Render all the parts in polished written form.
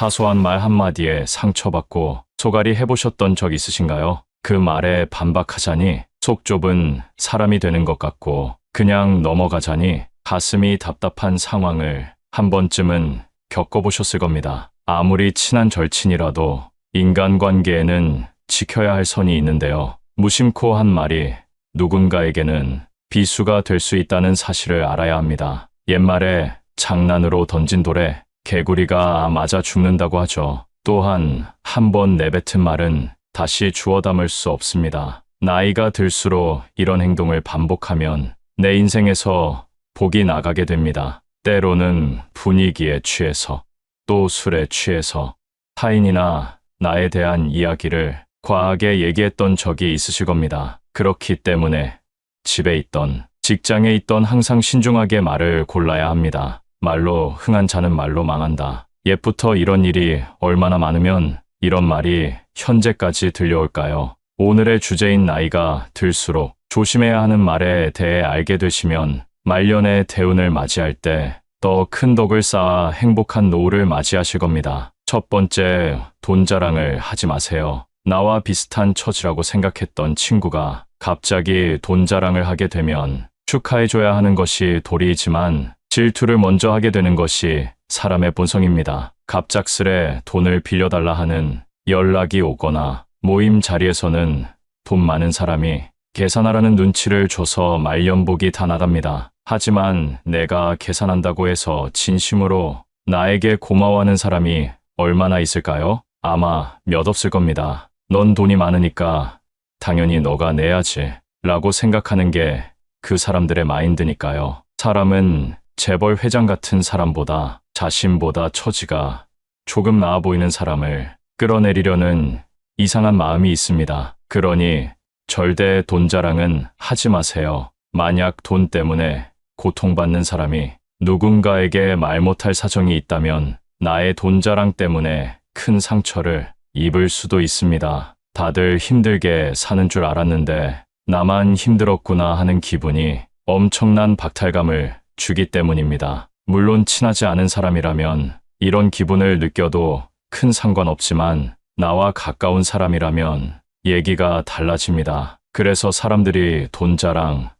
사소한 말 한마디에 상처받고 소갈이 해보셨던 적 있으신가요? 그 말에 반박하자니 속 좁은 사람이 되는 것 같고 그냥 넘어가자니 가슴이 답답한 상황을 한 번쯤은 겪어보셨을 겁니다. 아무리 친한 절친이라도 인간관계에는 지켜야 할 선이 있는데요. 무심코 한 말이 누군가에게는 비수가 될 수 있다는 사실을 알아야 합니다. 옛말에 장난으로 던진 돌에 개구리가 맞아 죽는다고 하죠. 또한 한 번 내뱉은 말은 다시 주워 담을 수 없습니다. 나이가 들수록 이런 행동을 반복하면 내 인생에서 복이 나가게 됩니다. 때로는 분위기에 취해서, 또 술에 취해서 타인이나 나에 대한 이야기를 과하게 얘기했던 적이 있으실 겁니다. 그렇기 때문에 집에 있던, 직장에 있던 항상 신중하게 말을 골라야 합니다. 말로 흥한 자는 말로 망한다. 옛부터 이런 일이 얼마나 많으면 이런 말이 현재까지 들려올까요? 오늘의 주제인 나이가 들수록 조심해야 하는 말에 대해 알게 되시면 말년의 대운을 맞이할 때 더 큰 덕을 쌓아 행복한 노후를 맞이하실 겁니다. 첫 번째, 돈 자랑을 하지 마세요. 나와 비슷한 처지라고 생각했던 친구가 갑자기 돈 자랑을 하게 되면 축하해줘야 하는 것이 도리이지만 질투를 먼저 하게 되는 것이 사람의 본성입니다. 갑작스레 돈을 빌려달라 하는 연락이 오거나 모임 자리에서는 돈 많은 사람이 계산하라는 눈치를 줘서 말년복이 다 나갑니다. 하지만 내가 계산한다고 해서 진심으로 나에게 고마워하는 사람이 얼마나 있을까요? 아마 몇 없을 겁니다. 넌 돈이 많으니까 당연히 너가 내야지 라고 생각하는 게 그 사람들의 마인드니까요. 사람은 재벌 회장 같은 사람보다 자신보다 처지가 조금 나아 보이는 사람을 끌어내리려는 이상한 마음이 있습니다. 그러니 절대 돈 자랑은 하지 마세요. 만약 돈 때문에 고통받는 사람이 누군가에게 말 못할 사정이 있다면 나의 돈 자랑 때문에 큰 상처를 입을 수도 있습니다. 다들 힘들게 사는 줄 알았는데 나만 힘들었구나 하는 기분이 엄청난 박탈감을 주기 때문입니다. 물론 친하지 않은 사람이라면 이런 기분을 느껴도 큰 상관없지만 나와 가까운 사람이라면 얘기가 달라집니다. 그래서 사람들이 돈 자랑,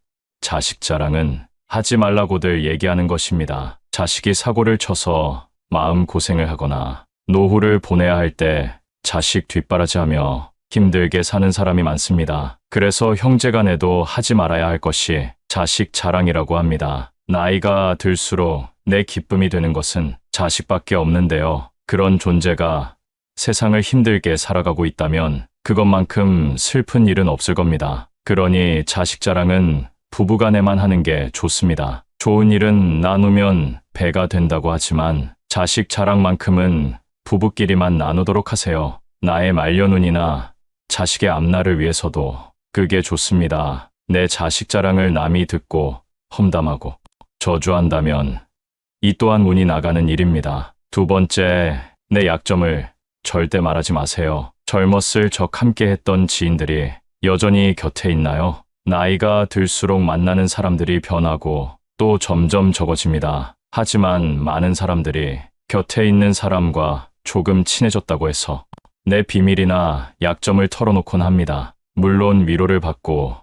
자식 자랑은 하지 말라고들 얘기하는 것입니다. 자식이 사고를 쳐서 마음고생을 하거나 노후를 보내야 할 때 자식 뒷바라지하며 힘들게 사는 사람이 많습니다. 그래서 형제간에도 하지 말아야 할 것이 자식 자랑이라고 합니다. 나이가 들수록 내 기쁨이 되는 것은 자식밖에 없는데요. 그런 존재가 세상을 힘들게 살아가고 있다면 그것만큼 슬픈 일은 없을 겁니다. 그러니 자식 자랑은 부부간에만 하는 게 좋습니다. 좋은 일은 나누면 배가 된다고 하지만 자식 자랑만큼은 부부끼리만 나누도록 하세요. 나의 말년운이나 자식의 앞날을 위해서도 그게 좋습니다. 내 자식 자랑을 남이 듣고 험담하고 저주한다면 이 또한 운이 나가는 일입니다. 두 번째, 내 약점을 절대 말하지 마세요. 젊었을 적 함께 했던 지인들이 여전히 곁에 있나요? 나이가 들수록 만나는 사람들이 변하고 또 점점 적어집니다. 하지만 많은 사람들이 곁에 있는 사람과 조금 친해졌다고 해서 내 비밀이나 약점을 털어놓곤 합니다. 물론 위로를 받고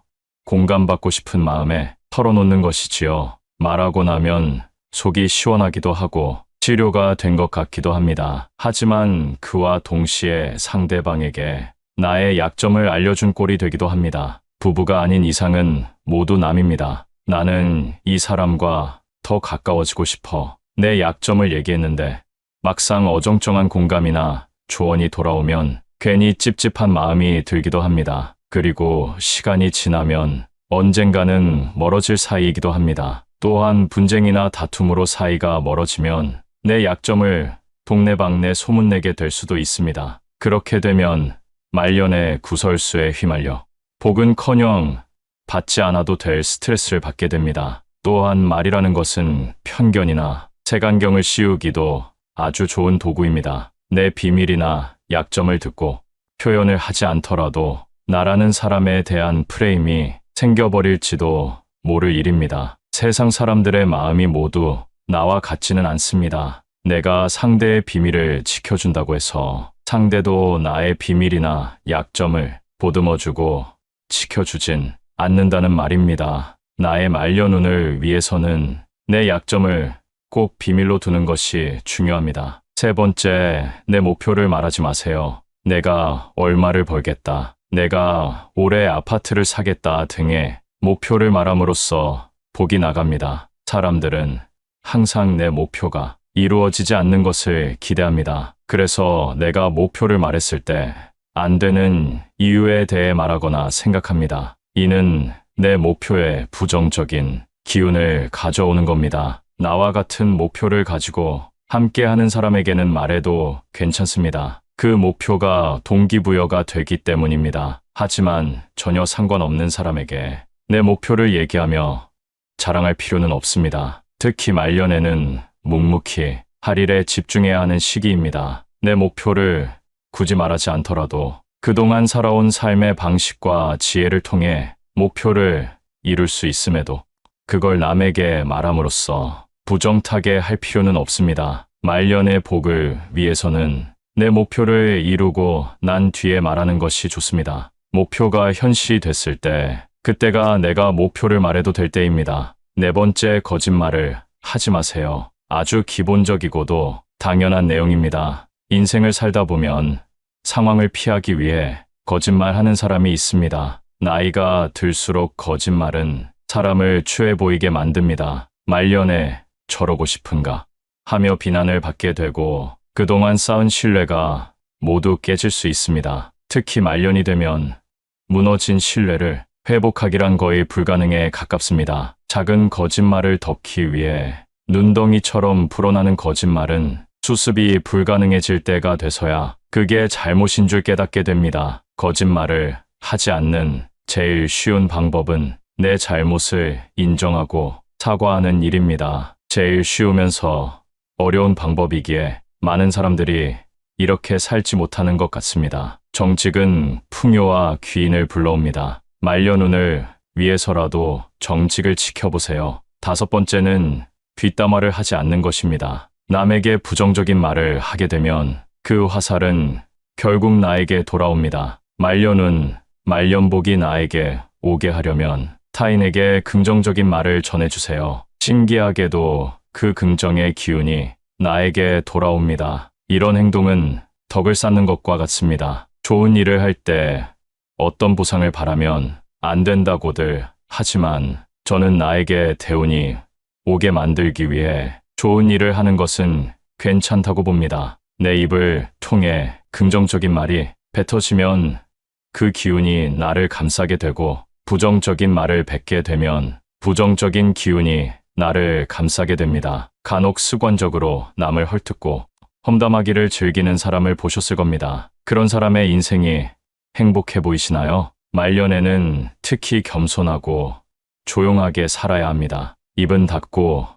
공감받고 싶은 마음에 털어놓는 것이지요. 말하고 나면 속이 시원하기도 하고 치료가 된 것 같기도 합니다. 하지만 그와 동시에 상대방에게 나의 약점을 알려준 꼴이 되기도 합니다. 부부가 아닌 이상은 모두 남입니다. 나는 이 사람과 더 가까워지고 싶어 내 약점을 얘기했는데 막상 어정쩡한 공감이나 조언이 돌아오면 괜히 찝찝한 마음이 들기도 합니다. 그리고 시간이 지나면 언젠가는 멀어질 사이이기도 합니다. 또한 분쟁이나 다툼으로 사이가 멀어지면 내 약점을 동네방네 소문내게 될 수도 있습니다. 그렇게 되면 말년의 구설수에 휘말려 복은커녕 받지 않아도 될 스트레스를 받게 됩니다. 또한 말이라는 것은 편견이나 색안경을 씌우기도 아주 좋은 도구입니다. 내 비밀이나 약점을 듣고 표현을 하지 않더라도 나라는 사람에 대한 프레임이 생겨버릴지도 모를 일입니다. 세상 사람들의 마음이 모두 나와 같지는 않습니다. 내가 상대의 비밀을 지켜준다고 해서 상대도 나의 비밀이나 약점을 보듬어주고 지켜주진 않는다는 말입니다. 나의 말년운을 위해서는 내 약점을 꼭 비밀로 두는 것이 중요합니다. 세 번째, 내 목표를 말하지 마세요. 내가 얼마를 벌겠다, 내가 올해 아파트를 사겠다 등의 목표를 말함으로써 복이 나갑니다. 사람들은 항상 내 목표가 이루어지지 않는 것을 기대합니다. 그래서 내가 목표를 말했을 때 안 되는 이유에 대해 말하거나 생각합니다. 이는 내 목표에 부정적인 기운을 가져오는 겁니다. 나와 같은 목표를 가지고 함께하는 사람에게는 말해도 괜찮습니다. 그 목표가 동기부여가 되기 때문입니다. 하지만 전혀 상관없는 사람에게 내 목표를 얘기하며 자랑할 필요는 없습니다. 특히 말년에는 묵묵히 할 일에 집중해야 하는 시기입니다. 내 목표를 굳이 말하지 않더라도 그동안 살아온 삶의 방식과 지혜를 통해 목표를 이룰 수 있음에도 그걸 남에게 말함으로써 부정타게 할 필요는 없습니다. 말년의 복을 위해서는 내 목표를 이루고 난 뒤에 말하는 것이 좋습니다. 목표가 현실이 됐을 때 그때가 내가 목표를 말해도 될 때입니다. 네 번째, 거짓말을 하지 마세요. 아주 기본적이고도 당연한 내용입니다. 인생을 살다 보면 상황을 피하기 위해 거짓말하는 사람이 있습니다. 나이가 들수록 거짓말은 사람을 추해 보이게 만듭니다. 말년에 저러고 싶은가 하며 비난을 받게 되고 그동안 쌓은 신뢰가 모두 깨질 수 있습니다. 특히 말년이 되면 무너진 신뢰를 회복하기란 거의 불가능에 가깝습니다. 작은 거짓말을 덮기 위해 눈덩이처럼 불어나는 거짓말은 수습이 불가능해질 때가 돼서야 그게 잘못인 줄 깨닫게 됩니다. 거짓말을 하지 않는 제일 쉬운 방법은 내 잘못을 인정하고 사과하는 일입니다. 제일 쉬우면서 어려운 방법이기에 많은 사람들이 이렇게 살지 못하는 것 같습니다. 정직은 풍요와 귀인을 불러옵니다. 말년운을 위해서라도 정직을 지켜보세요. 다섯 번째는 뒷담화를 하지 않는 것입니다. 남에게 부정적인 말을 하게 되면 그 화살은 결국 나에게 돌아옵니다. 말년운, 말년복이 나에게 오게 하려면 타인에게 긍정적인 말을 전해주세요. 신기하게도 그 긍정의 기운이 나에게 돌아옵니다. 이런 행동은 덕을 쌓는 것과 같습니다. 좋은 일을 할 때 어떤 보상을 바라면 안 된다고들 하지만 저는 나에게 대운이 오게 만들기 위해 좋은 일을 하는 것은 괜찮다고 봅니다. 내 입을 통해 긍정적인 말이 뱉어지면 그 기운이 나를 감싸게 되고 부정적인 말을 뱉게 되면 부정적인 기운이 나를 감싸게 됩니다. 간혹 습관적으로 남을 헐뜯고 험담하기를 즐기는 사람을 보셨을 겁니다. 그런 사람의 인생이 행복해 보이시나요? 말년에는 특히 겸손하고 조용하게 살아야 합니다. 입은 닫고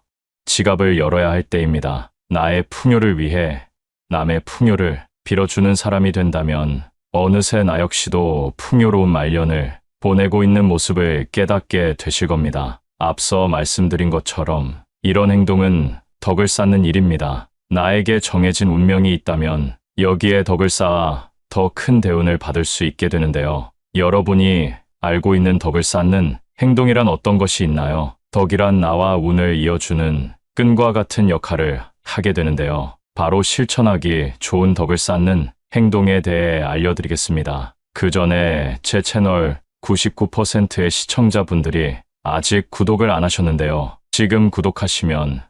지갑을 열어야 할 때입니다. 나의 풍요를 위해 남의 풍요를 빌어주는 사람이 된다면 어느새 나 역시도 풍요로운 말년을 보내고 있는 모습을 깨닫게 되실 겁니다. 앞서 말씀드린 것처럼 이런 행동은 덕을 쌓는 일입니다. 나에게 정해진 운명이 있다면 여기에 덕을 쌓아 더 큰 대운을 받을 수 있게 되는데요. 여러분이 알고 있는 덕을 쌓는 행동이란 어떤 것이 있나요? 덕이란 나와 운을 이어주는 끈과 같은 역할을 하게 되는데요. 바로 실천하기 좋은 덕을 쌓는 행동에 대해 알려드리겠습니다. 그 전에 제 채널 99%의 시청자분들이 아직 구독을 안 하셨는데요. 지금 구독하시면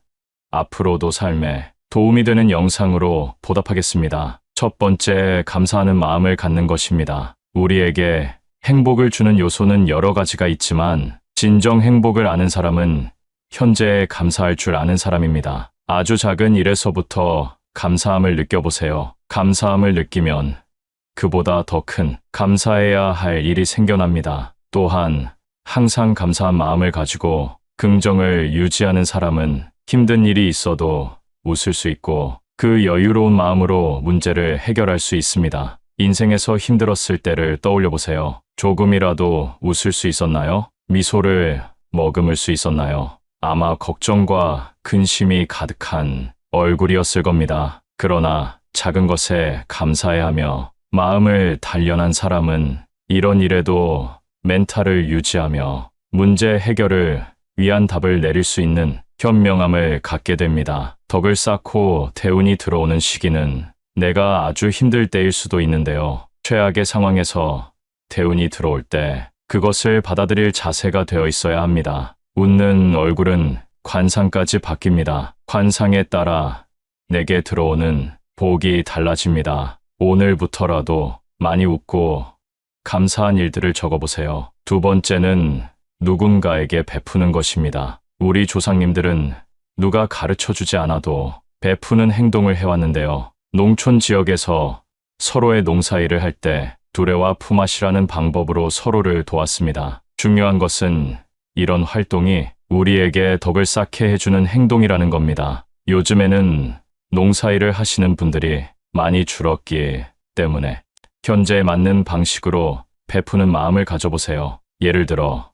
앞으로도 삶에 도움이 되는 영상으로 보답하겠습니다. 첫 번째, 감사하는 마음을 갖는 것입니다. 우리에게 행복을 주는 요소는 여러 가지가 있지만 진정 행복을 아는 사람은 현재에 감사할 줄 아는 사람입니다. 아주 작은 일에서부터 감사함을 느껴보세요. 감사함을 느끼면 그보다 더 큰 감사해야 할 일이 생겨납니다. 또한 항상 감사한 마음을 가지고 긍정을 유지하는 사람은 힘든 일이 있어도 웃을 수 있고 그 여유로운 마음으로 문제를 해결할 수 있습니다. 인생에서 힘들었을 때를 떠올려 보세요. 조금이라도 웃을 수 있었나요? 미소를 머금을 수 있었나요? 아마 걱정과 근심이 가득한 얼굴이었을 겁니다. 그러나 작은 것에 감사해하며 마음을 단련한 사람은 이런 일에도 멘탈을 유지하며 문제 해결을 위한 답을 내릴 수 있는 현명함을 갖게 됩니다. 덕을 쌓고 대운이 들어오는 시기는 내가 아주 힘들 때일 수도 있는데요. 최악의 상황에서 대운이 들어올 때 그것을 받아들일 자세가 되어 있어야 합니다. 웃는 얼굴은 관상까지 바뀝니다. 관상에 따라 내게 들어오는 복이 달라집니다. 오늘부터라도 많이 웃고 감사한 일들을 적어보세요. 두 번째는 누군가에게 베푸는 것입니다. 우리 조상님들은 누가 가르쳐주지 않아도 베푸는 행동을 해왔는데요. 농촌 지역에서 서로의 농사일을 할 때 두레와 품앗이라는 방법으로 서로를 도왔습니다. 중요한 것은 이런 활동이 우리에게 덕을 쌓게 해주는 행동이라는 겁니다. 요즘에는 농사일을 하시는 분들이 많이 줄었기 때문에 현재에 맞는 방식으로 베푸는 마음을 가져보세요. 예를 들어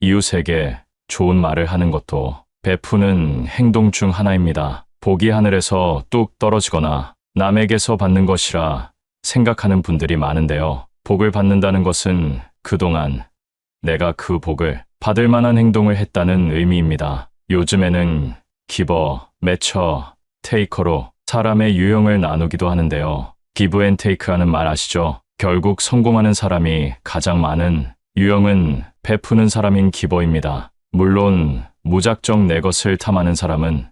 이웃에게 좋은 말을 하는 것도 베푸는 행동 중 하나입니다. 복이 하늘에서 뚝 떨어지거나 남에게서 받는 것이라 생각하는 분들이 많은데요. 복을 받는다는 것은 그동안 내가 그 복을 받을 만한 행동을 했다는 의미입니다. 요즘에는 기버, 매처, 테이커로 사람의 유형을 나누기도 하는데요. 기브 앤 테이크라는 말 아시죠? 결국 성공하는 사람이 가장 많은 유형은 베푸는 사람인 기버입니다. 물론 무작정 내 것을 탐하는 사람은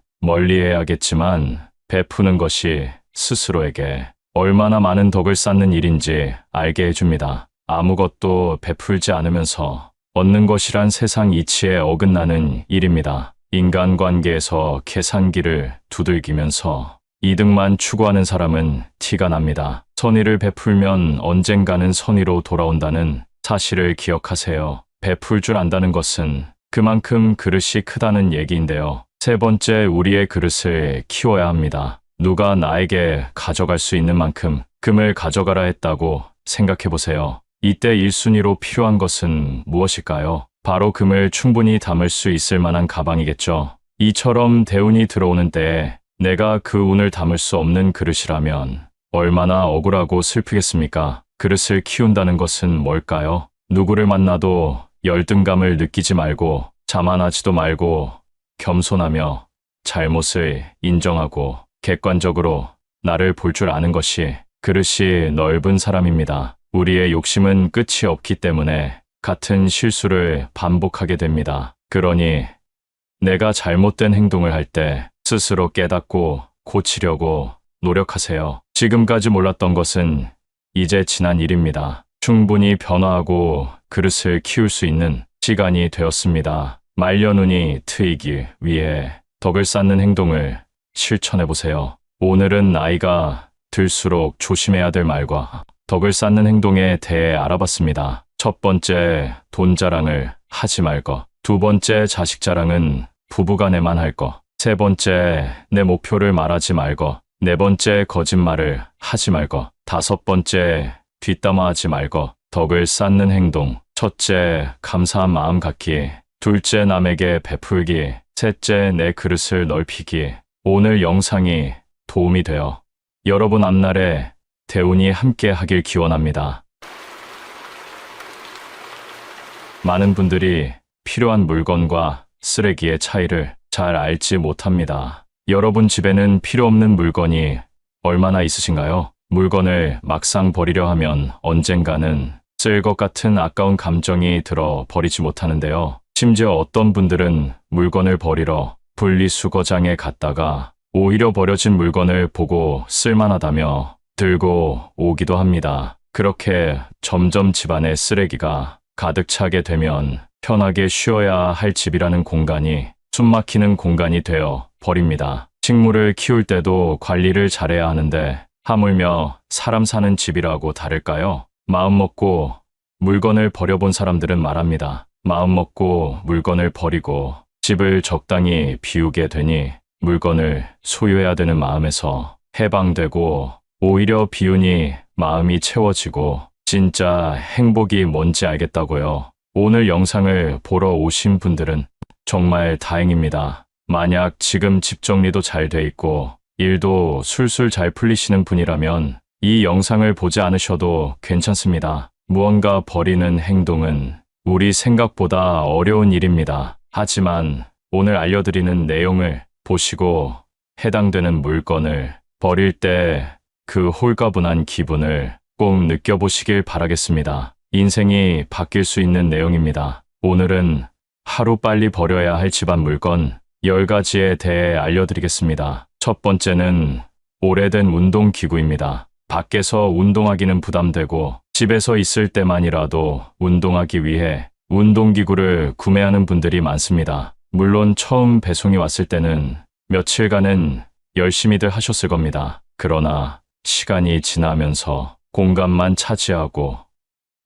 멀리해야겠지만 베푸는 것이 스스로에게 얼마나 많은 덕을 쌓는 일인지 알게 해줍니다. 아무것도 베풀지 않으면서 얻는 것이란 세상 이치에 어긋나는 일입니다. 인간관계에서 계산기를 두들기면서 이득만 추구하는 사람은 티가 납니다. 선의를 베풀면 언젠가는 선의로 돌아온다는 사실을 기억하세요. 베풀 줄 안다는 것은 그만큼 그릇이 크다는 얘기인데요. 세 번째, 우리의 그릇을 키워야 합니다. 누가 나에게 가져갈 수 있는 만큼 금을 가져가라 했다고 생각해 보세요. 이때 1순위로 필요한 것은 무엇일까요? 바로 금을 충분히 담을 수 있을 만한 가방이겠죠. 이처럼 대운이 들어오는 때에 내가 그 운을 담을 수 없는 그릇이라면 얼마나 억울하고 슬프겠습니까? 그릇을 키운다는 것은 뭘까요? 누구를 만나도 열등감을 느끼지 말고 자만하지도 말고 겸손하며 잘못을 인정하고 객관적으로 나를 볼 줄 아는 것이 그릇이 넓은 사람입니다. 우리의 욕심은 끝이 없기 때문에 같은 실수를 반복하게 됩니다. 그러니 내가 잘못된 행동을 할 때 스스로 깨닫고 고치려고 노력하세요. 지금까지 몰랐던 것은 이제 지난 일입니다. 충분히 변화하고 그릇을 키울 수 있는 시간이 되었습니다. 말년운이 트이기 위해 덕을 쌓는 행동을 실천해보세요. 오늘은 나이가 들수록 조심해야 될 말과 덕을 쌓는 행동에 대해 알아봤습니다. 첫 번째, 돈 자랑을 하지 말 것. 두 번째, 자식 자랑은 부부간에만 할 것. 세 번째, 내 목표를 말하지 말 것. 네 번째, 거짓말을 하지 말 것. 다섯 번째, 뒷담화하지 말 것. 덕을 쌓는 행동. 첫째, 감사한 마음 갖기. 둘째, 남에게 베풀기. 셋째, 내 그릇을 넓히기. 오늘 영상이 도움이 되어 여러분 앞날에 대운이 함께 하길 기원합니다. 많은 분들이 필요한 물건과 쓰레기의 차이를 잘 알지 못합니다. 여러분 집에는 필요 없는 물건이 얼마나 있으신가요? 물건을 막상 버리려 하면 언젠가는 쓸 것 같은 아까운 감정이 들어 버리지 못하는데요. 심지어 어떤 분들은 물건을 버리러 분리수거장에 갔다가 오히려 버려진 물건을 보고 쓸만하다며 들고 오기도 합니다. 그렇게 점점 집안에 쓰레기가 가득 차게 되면 편하게 쉬어야 할 집이라는 공간이 숨막히는 공간이 되어 버립니다. 식물을 키울 때도 관리를 잘해야 하는데 하물며 사람 사는 집이라고 다를까요? 마음 먹고 물건을 버려본 사람들은 말합니다. 마음 먹고 물건을 버리고 집을 적당히 비우게 되니 물건을 소유해야 되는 마음에서 해방되고 오히려 비우니 마음이 채워지고 진짜 행복이 뭔지 알겠다고요. 오늘 영상을 보러 오신 분들은 정말 다행입니다. 만약 지금 집 정리도 잘 돼 있고 일도 술술 잘 풀리시는 분이라면 이 영상을 보지 않으셔도 괜찮습니다. 무언가 버리는 행동은 우리 생각보다 어려운 일입니다. 하지만 오늘 알려드리는 내용을 보시고 해당되는 물건을 버릴 때 그 홀가분한 기분을 꼭 느껴보시길 바라겠습니다. 인생이 바뀔 수 있는 내용입니다. 오늘은 하루빨리 버려야 할 집안 물건 10가지에 대해 알려드리겠습니다. 첫 번째는 오래된 운동기구입니다. 밖에서 운동하기는 부담되고 집에서 있을 때만이라도 운동하기 위해 운동기구를 구매하는 분들이 많습니다. 물론 처음 배송이 왔을 때는 며칠간은 열심히들 하셨을 겁니다. 그러나 시간이 지나면서 공간만 차지하고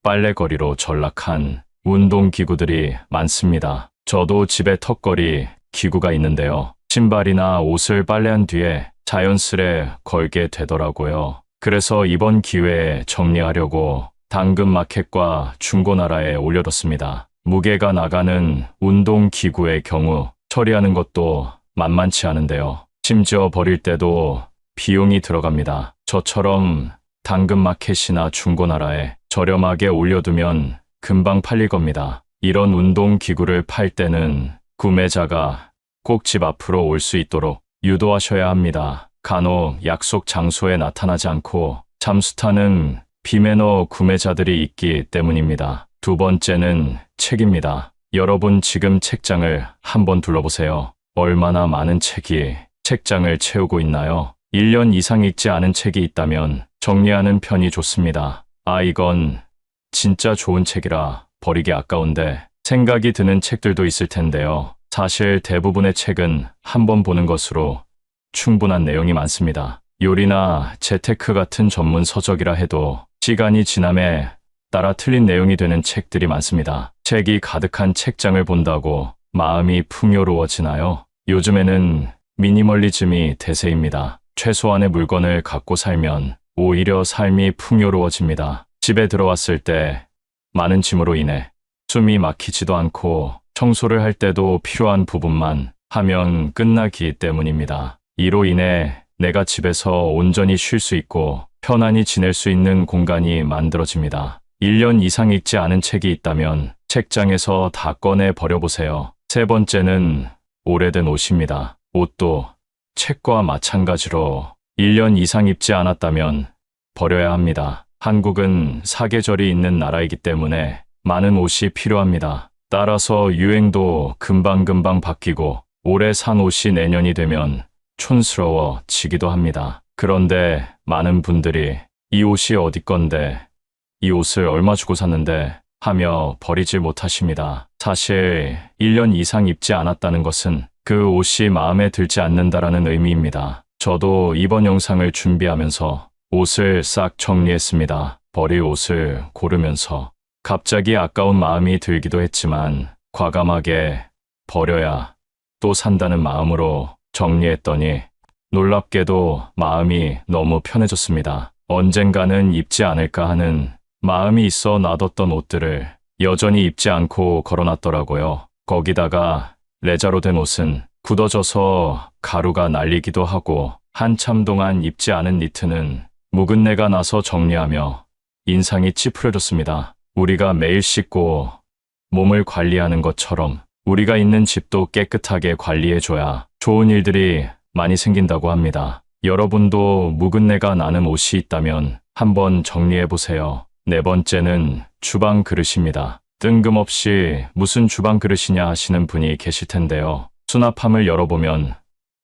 빨래거리로 전락한 운동기구들이 많습니다. 저도 집에 턱걸이 기구가 있는데요. 신발이나 옷을 빨래한 뒤에 자연스레 걸게 되더라고요. 그래서 이번 기회에 정리하려고 당근마켓과 중고나라에 올려뒀습니다. 무게가 나가는 운동기구의 경우 처리하는 것도 만만치 않은데요. 심지어 버릴 때도 비용이 들어갑니다. 저처럼 당근마켓이나 중고나라에 저렴하게 올려두면 금방 팔릴 겁니다. 이런 운동기구를 팔 때는 구매자가 꼭 집 앞으로 올 수 있도록 유도하셔야 합니다. 간혹 약속 장소에 나타나지 않고 잠수 타는 비매너 구매자들이 있기 때문입니다. 두 번째는 책입니다. 여러분 지금 책장을 한번 둘러보세요. 얼마나 많은 책이 책장을 채우고 있나요? 1년 이상 읽지 않은 책이 있다면 정리하는 편이 좋습니다. 이건 진짜 좋은 책이라 버리기 아까운데 생각이 드는 책들도 있을 텐데요. 사실 대부분의 책은 한 번 보는 것으로 충분한 내용이 많습니다. 요리나 재테크 같은 전문 서적이라 해도 시간이 지남에 따라 틀린 내용이 되는 책들이 많습니다. 책이 가득한 책장을 본다고 마음이 풍요로워지나요? 요즘에는 미니멀리즘이 대세입니다. 최소한의 물건을 갖고 살면 오히려 삶이 풍요로워집니다. 집에 들어왔을 때 많은 짐으로 인해 숨이 막히지도 않고 청소를 할 때도 필요한 부분만 하면 끝나기 때문입니다. 이로 인해 내가 집에서 온전히 쉴 수 있고 편안히 지낼 수 있는 공간이 만들어집니다. 1년 이상 읽지 않은 책이 있다면 책장에서 다 꺼내 버려보세요. 세 번째는 오래된 옷입니다. 옷도 책과 마찬가지로 1년 이상 입지 않았다면 버려야 합니다. 한국은 사계절이 있는 나라이기 때문에 많은 옷이 필요합니다. 따라서 유행도 금방금방 바뀌고 올해 산 옷이 내년이 되면 촌스러워지기도 합니다. 그런데 많은 분들이 이 옷이 어디 건데, 이 옷을 얼마 주고 샀는데 하며 버리지 못하십니다. 사실 1년 이상 입지 않았다는 것은 그 옷이 마음에 들지 않는다라는 의미입니다. 저도 이번 영상을 준비하면서 옷을 싹 정리했습니다. 버릴 옷을 고르면서 갑자기 아까운 마음이 들기도 했지만 과감하게 버려야 또 산다는 마음으로 정리했더니 놀랍게도 마음이 너무 편해졌습니다. 언젠가는 입지 않을까 하는 마음이 있어 놔뒀던 옷들을 여전히 입지 않고 걸어놨더라고요. 거기다가 레자로 된 옷은 굳어져서 가루가 날리기도 하고 한참 동안 입지 않은 니트는 묵은내가 나서 정리하며 인상이 찌푸려졌습니다. 우리가 매일 씻고 몸을 관리하는 것처럼 우리가 있는 집도 깨끗하게 관리해줘야 좋은 일들이 많이 생긴다고 합니다. 여러분도 묵은내가 나는 옷이 있다면 한번 정리해보세요. 네 번째는 주방 그릇입니다. 뜬금없이 무슨 주방 그릇이냐 하시는 분이 계실 텐데요. 수납함을 열어보면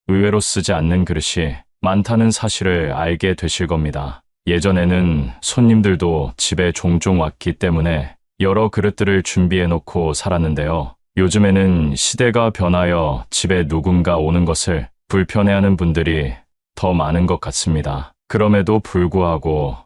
의외로 쓰지 않는 그릇이 많다는 사실을 알게 되실 겁니다. 예전에는 손님들도 집에 종종 왔기 때문에 여러 그릇들을 준비해놓고 살았는데요. 요즘에는 시대가 변하여 집에 누군가 오는 것을 불편해하는 분들이 더 많은 것 같습니다. 그럼에도 불구하고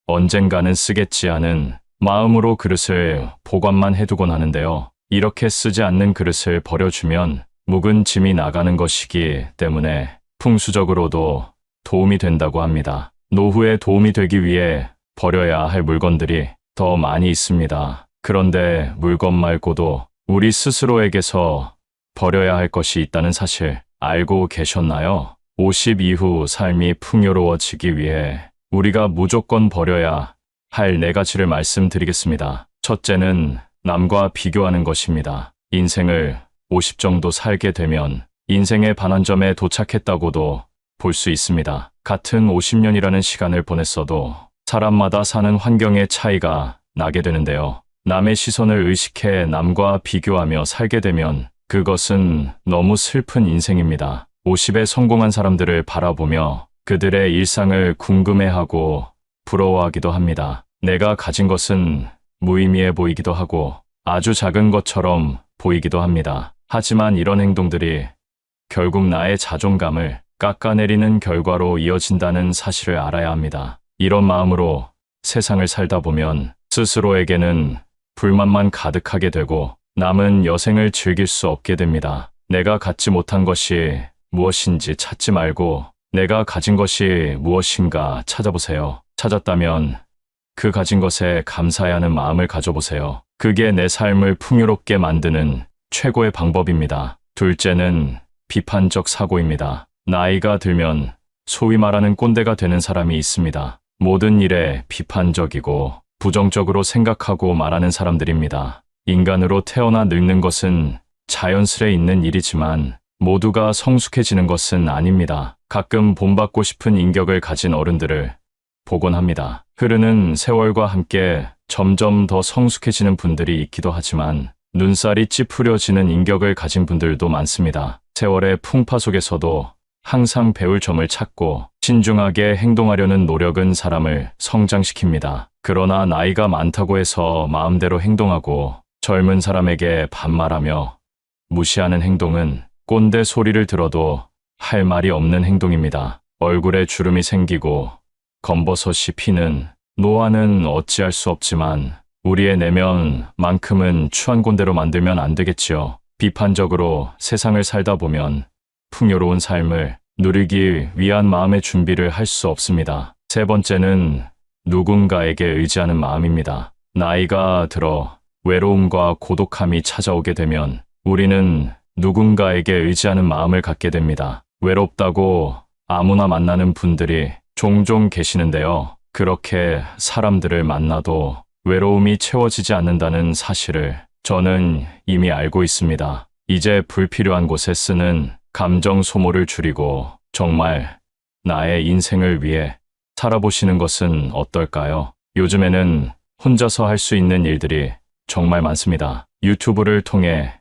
언젠가는 쓰겠지 하는 마음으로 그릇을 보관만 해두곤 하는데요. 이렇게 쓰지 않는 그릇을 버려주면 묵은 짐이 나가는 것이기 때문에 풍수적으로도 도움이 된다고 합니다. 노후에 도움이 되기 위해 버려야 할 물건들이 더 많이 있습니다. 그런데 물건 말고도 우리 스스로에게서 버려야 할 것이 있다는 사실 알고 계셨나요? 50 이후 삶이 풍요로워지기 위해 우리가 무조건 버려야 할 4가지를 말씀드리겠습니다. 첫째는 남과 비교하는 것입니다. 인생을 50 정도 살게 되면 인생의 반환점에 도착했다고도 볼 수 있습니다. 같은 50년이라는 시간을 보냈어도 사람마다 사는 환경의 차이가 나게 되는데요. 남의 시선을 의식해 남과 비교하며 살게 되면 그것은 너무 슬픈 인생입니다. 50에 성공한 사람들을 바라보며 그들의 일상을 궁금해하고 부러워하기도 합니다. 내가 가진 것은 무의미해 보이기도 하고 아주 작은 것처럼 보이기도 합니다. 하지만 이런 행동들이 결국 나의 자존감을 깎아내리는 결과로 이어진다는 사실을 알아야 합니다. 이런 마음으로 세상을 살다 보면 스스로에게는 불만만 가득하게 되고 남은 여생을 즐길 수 없게 됩니다. 내가 갖지 못한 것이 무엇인지 찾지 말고 내가 가진 것이 무엇인가 찾아보세요. 찾았다면 그 가진 것에 감사해야 하는 마음을 가져보세요. 그게 내 삶을 풍요롭게 만드는 최고의 방법입니다. 둘째는 비판적 사고입니다. 나이가 들면 소위 말하는 꼰대가 되는 사람이 있습니다. 모든 일에 비판적이고 부정적으로 생각하고 말하는 사람들입니다. 인간으로 태어나 늙는 것은 자연스레 있는 일이지만 모두가 성숙해지는 것은 아닙니다. 가끔 본받고 싶은 인격을 가진 어른들을 보곤 합니다. 흐르는 세월과 함께 점점 더 성숙해지는 분들이 있기도 하지만 눈살이 찌푸려지는 인격을 가진 분들도 많습니다. 세월의 풍파 속에서도 항상 배울 점을 찾고 신중하게 행동하려는 노력은 사람을 성장시킵니다. 그러나 나이가 많다고 해서 마음대로 행동하고 젊은 사람에게 반말하며 무시하는 행동은 꼰대 소리를 들어도 할 말이 없는 행동입니다. 얼굴에 주름이 생기고 검버섯이 피는 노화는 어찌할 수 없지만 우리의 내면만큼은 추한 꼰대로 만들면 안 되겠지요. 비판적으로 세상을 살다 보면 풍요로운 삶을 누리기 위한 마음의 준비를 할 수 없습니다. 세 번째는 누군가에게 의지하는 마음입니다. 나이가 들어 외로움과 고독함이 찾아오게 되면 우리는 누군가에게 의지하는 마음을 갖게 됩니다. 외롭다고 아무나 만나는 분들이 종종 계시는데요. 그렇게 사람들을 만나도 외로움이 채워지지 않는다는 사실을 저는 이미 알고 있습니다. 이제 불필요한 곳에 쓰는 감정 소모를 줄이고 정말 나의 인생을 위해 살아보시는 것은 어떨까요? 요즘에는 혼자서 할 수 있는 일들이 정말 많습니다. 유튜브를 통해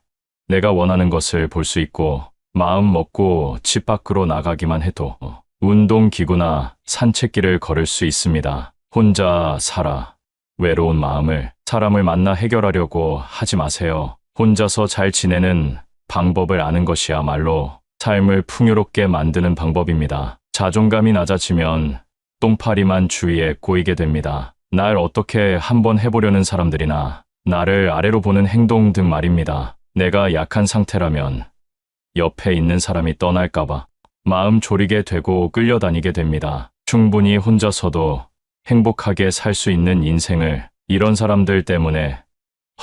내가 원하는 것을 볼 수 있고 마음 먹고 집 밖으로 나가기만 해도 운동기구나 산책길을 걸을 수 있습니다. 혼자 살아 외로운 마음을 사람을 만나 해결하려고 하지 마세요. 혼자서 잘 지내는 방법을 아는 것이야말로 삶을 풍요롭게 만드는 방법입니다. 자존감이 낮아지면 똥파리만 주위에 꼬이게 됩니다. 날 어떻게 한번 해보려는 사람들이나 나를 아래로 보는 행동 등 말입니다. 내가 약한 상태라면 옆에 있는 사람이 떠날까봐 마음 졸이게 되고 끌려다니게 됩니다. 충분히 혼자서도 행복하게 살 수 있는 인생을 이런 사람들 때문에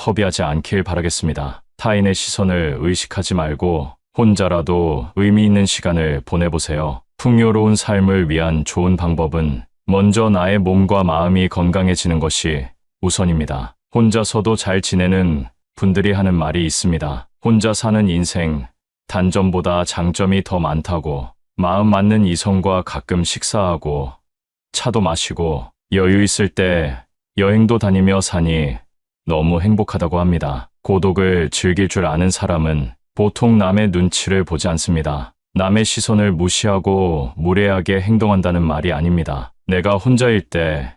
허비하지 않길 바라겠습니다. 타인의 시선을 의식하지 말고 혼자라도 의미 있는 시간을 보내보세요. 풍요로운 삶을 위한 좋은 방법은 먼저 나의 몸과 마음이 건강해지는 것이 우선입니다. 혼자서도 잘 지내는 분들이 하는 말이 있습니다. 혼자 사는 인생, 단점보다 장점이 더 많다고. 마음 맞는 이성과 가끔 식사하고 차도 마시고 여유 있을 때 여행도 다니며 사니 너무 행복하다고 합니다. 고독을 즐길 줄 아는 사람은 보통 남의 눈치를 보지 않습니다. 남의 시선을 무시하고 무례하게 행동한다는 말이 아닙니다. 내가 혼자일 때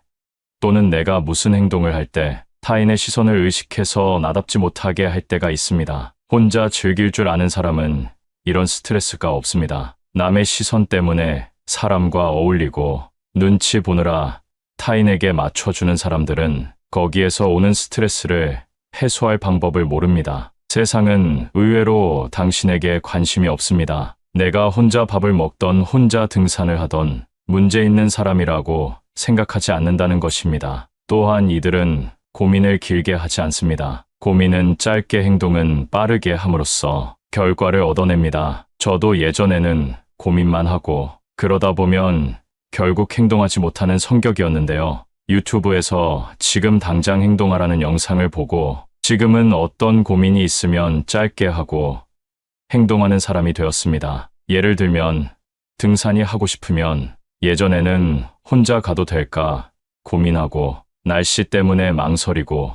또는 내가 무슨 행동을 할 때 타인의 시선을 의식해서 나답지 못하게 할 때가 있습니다. 혼자 즐길 줄 아는 사람은 이런 스트레스가 없습니다. 남의 시선 때문에 사람과 어울리고 눈치 보느라 타인에게 맞춰주는 사람들은 거기에서 오는 스트레스를 해소할 방법을 모릅니다. 세상은 의외로 당신에게 관심이 없습니다. 내가 혼자 밥을 먹던 혼자 등산을 하던 문제 있는 사람이라고 생각하지 않는다는 것입니다. 또한 이들은 고민을 길게 하지 않습니다. 고민은 짧게 행동은 빠르게 함으로써 결과를 얻어냅니다. 저도 예전에는 고민만 하고 그러다 보면 결국 행동하지 못하는 성격이었는데요. 유튜브에서 지금 당장 행동하라는 영상을 보고 지금은 어떤 고민이 있으면 짧게 하고 행동하는 사람이 되었습니다. 예를 들면 등산이 하고 싶으면 예전에는 혼자 가도 될까 고민하고 날씨 때문에 망설이고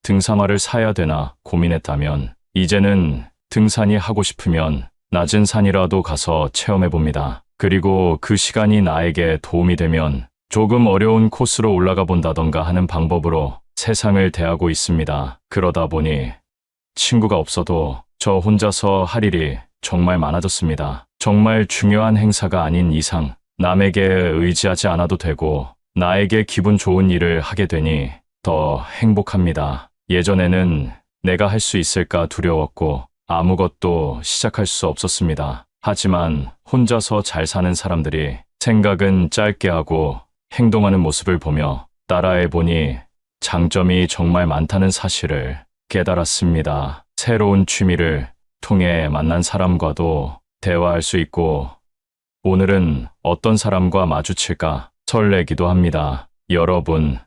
등산화를 사야 되나 고민했다면 이제는 등산이 하고 싶으면 낮은 산이라도 가서 체험해 봅니다. 그리고 그 시간이 나에게 도움이 되면 조금 어려운 코스로 올라가 본다던가 하는 방법으로 세상을 대하고 있습니다. 그러다 보니 친구가 없어도 저 혼자서 할 일이 정말 많아졌습니다. 정말 중요한 행사가 아닌 이상 남에게 의지하지 않아도 되고 나에게 기분 좋은 일을 하게 되니 더 행복합니다. 예전에는 내가 할 수 있을까 두려웠고 아무것도 시작할 수 없었습니다. 하지만 혼자서 잘 사는 사람들이 생각은 짧게 하고 행동하는 모습을 보며 따라해 보니 장점이 정말 많다는 사실을 깨달았습니다. 새로운 취미를 통해 만난 사람과도 대화할 수 있고 오늘은 어떤 사람과 마주칠까 설레기도 합니다. 여러분,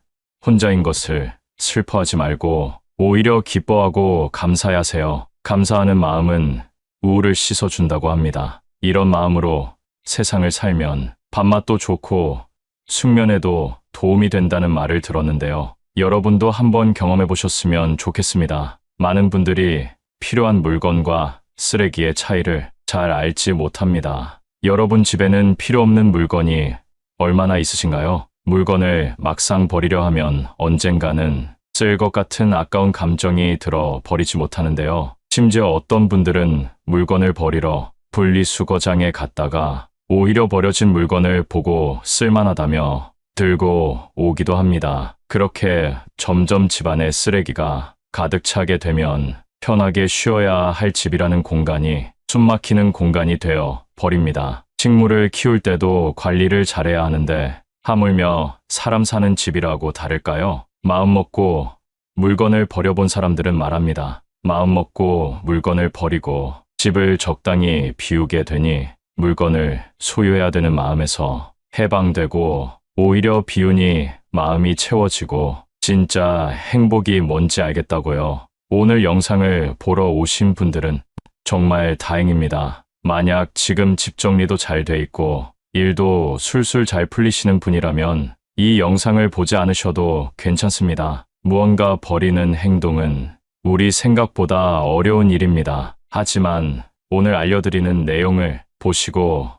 혼자인 것을 슬퍼하지 말고 오히려 기뻐하고 감사하세요. 감사하는 마음은 우울을 씻어준다고 합니다. 이런 마음으로 세상을 살면 밥맛도 좋고 숙면에도 도움이 된다는 말을 들었는데요. 여러분도 한번 경험해 보셨으면 좋겠습니다. 많은 분들이 필요한 물건과 쓰레기의 차이를 잘 알지 못합니다. 여러분 집에는 필요 없는 물건이 얼마나 있으신가요? 물건을 막상 버리려 하면 언젠가는 쓸 것 같은 아까운 감정이 들어 버리지 못하는데요. 심지어 어떤 분들은 물건을 버리러 분리수거장에 갔다가 오히려 버려진 물건을 보고 쓸만하다며 들고 오기도 합니다. 그렇게 점점 집안에 쓰레기가 가득 차게 되면 편하게 쉬어야 할 집이라는 공간이 숨막히는 공간이 되어 버립니다. 식물을 키울 때도 관리를 잘해야 하는데 하물며 사람 사는 집이라고 다를까요? 마음 먹고 물건을 버려본 사람들은 말합니다. 마음 먹고 물건을 버리고 집을 적당히 비우게 되니 물건을 소유해야 되는 마음에서 해방되고 오히려 비우니 마음이 채워지고 진짜 행복이 뭔지 알겠다고요. 오늘 영상을 보러 오신 분들은 정말 다행입니다. 만약 지금 집 정리도 잘 돼 있고 일도 술술 잘 풀리시는 분이라면 이 영상을 보지 않으셔도 괜찮습니다. 무언가 버리는 행동은 우리 생각보다 어려운 일입니다. 하지만 오늘 알려드리는 내용을 보시고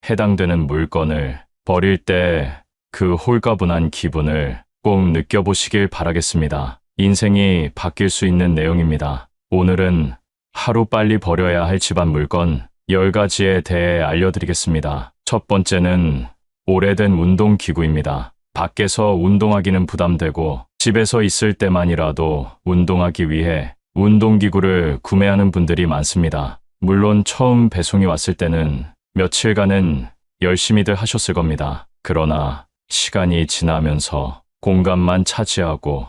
해당되는 물건을 버릴 때 그 홀가분한 기분을 꼭 느껴보시길 바라겠습니다. 인생이 바뀔 수 있는 내용입니다. 오늘은 하루 빨리 버려야 할 집안 물건 10가지에 대해 알려드리겠습니다. 첫 번째는 오래된 운동기구입니다. 밖에서 운동하기는 부담되고 집에서 있을 때만이라도 운동하기 위해 운동기구를 구매하는 분들이 많습니다. 물론 처음 배송이 왔을 때는 며칠간은 열심히들 하셨을 겁니다. 그러나 시간이 지나면서 공간만 차지하고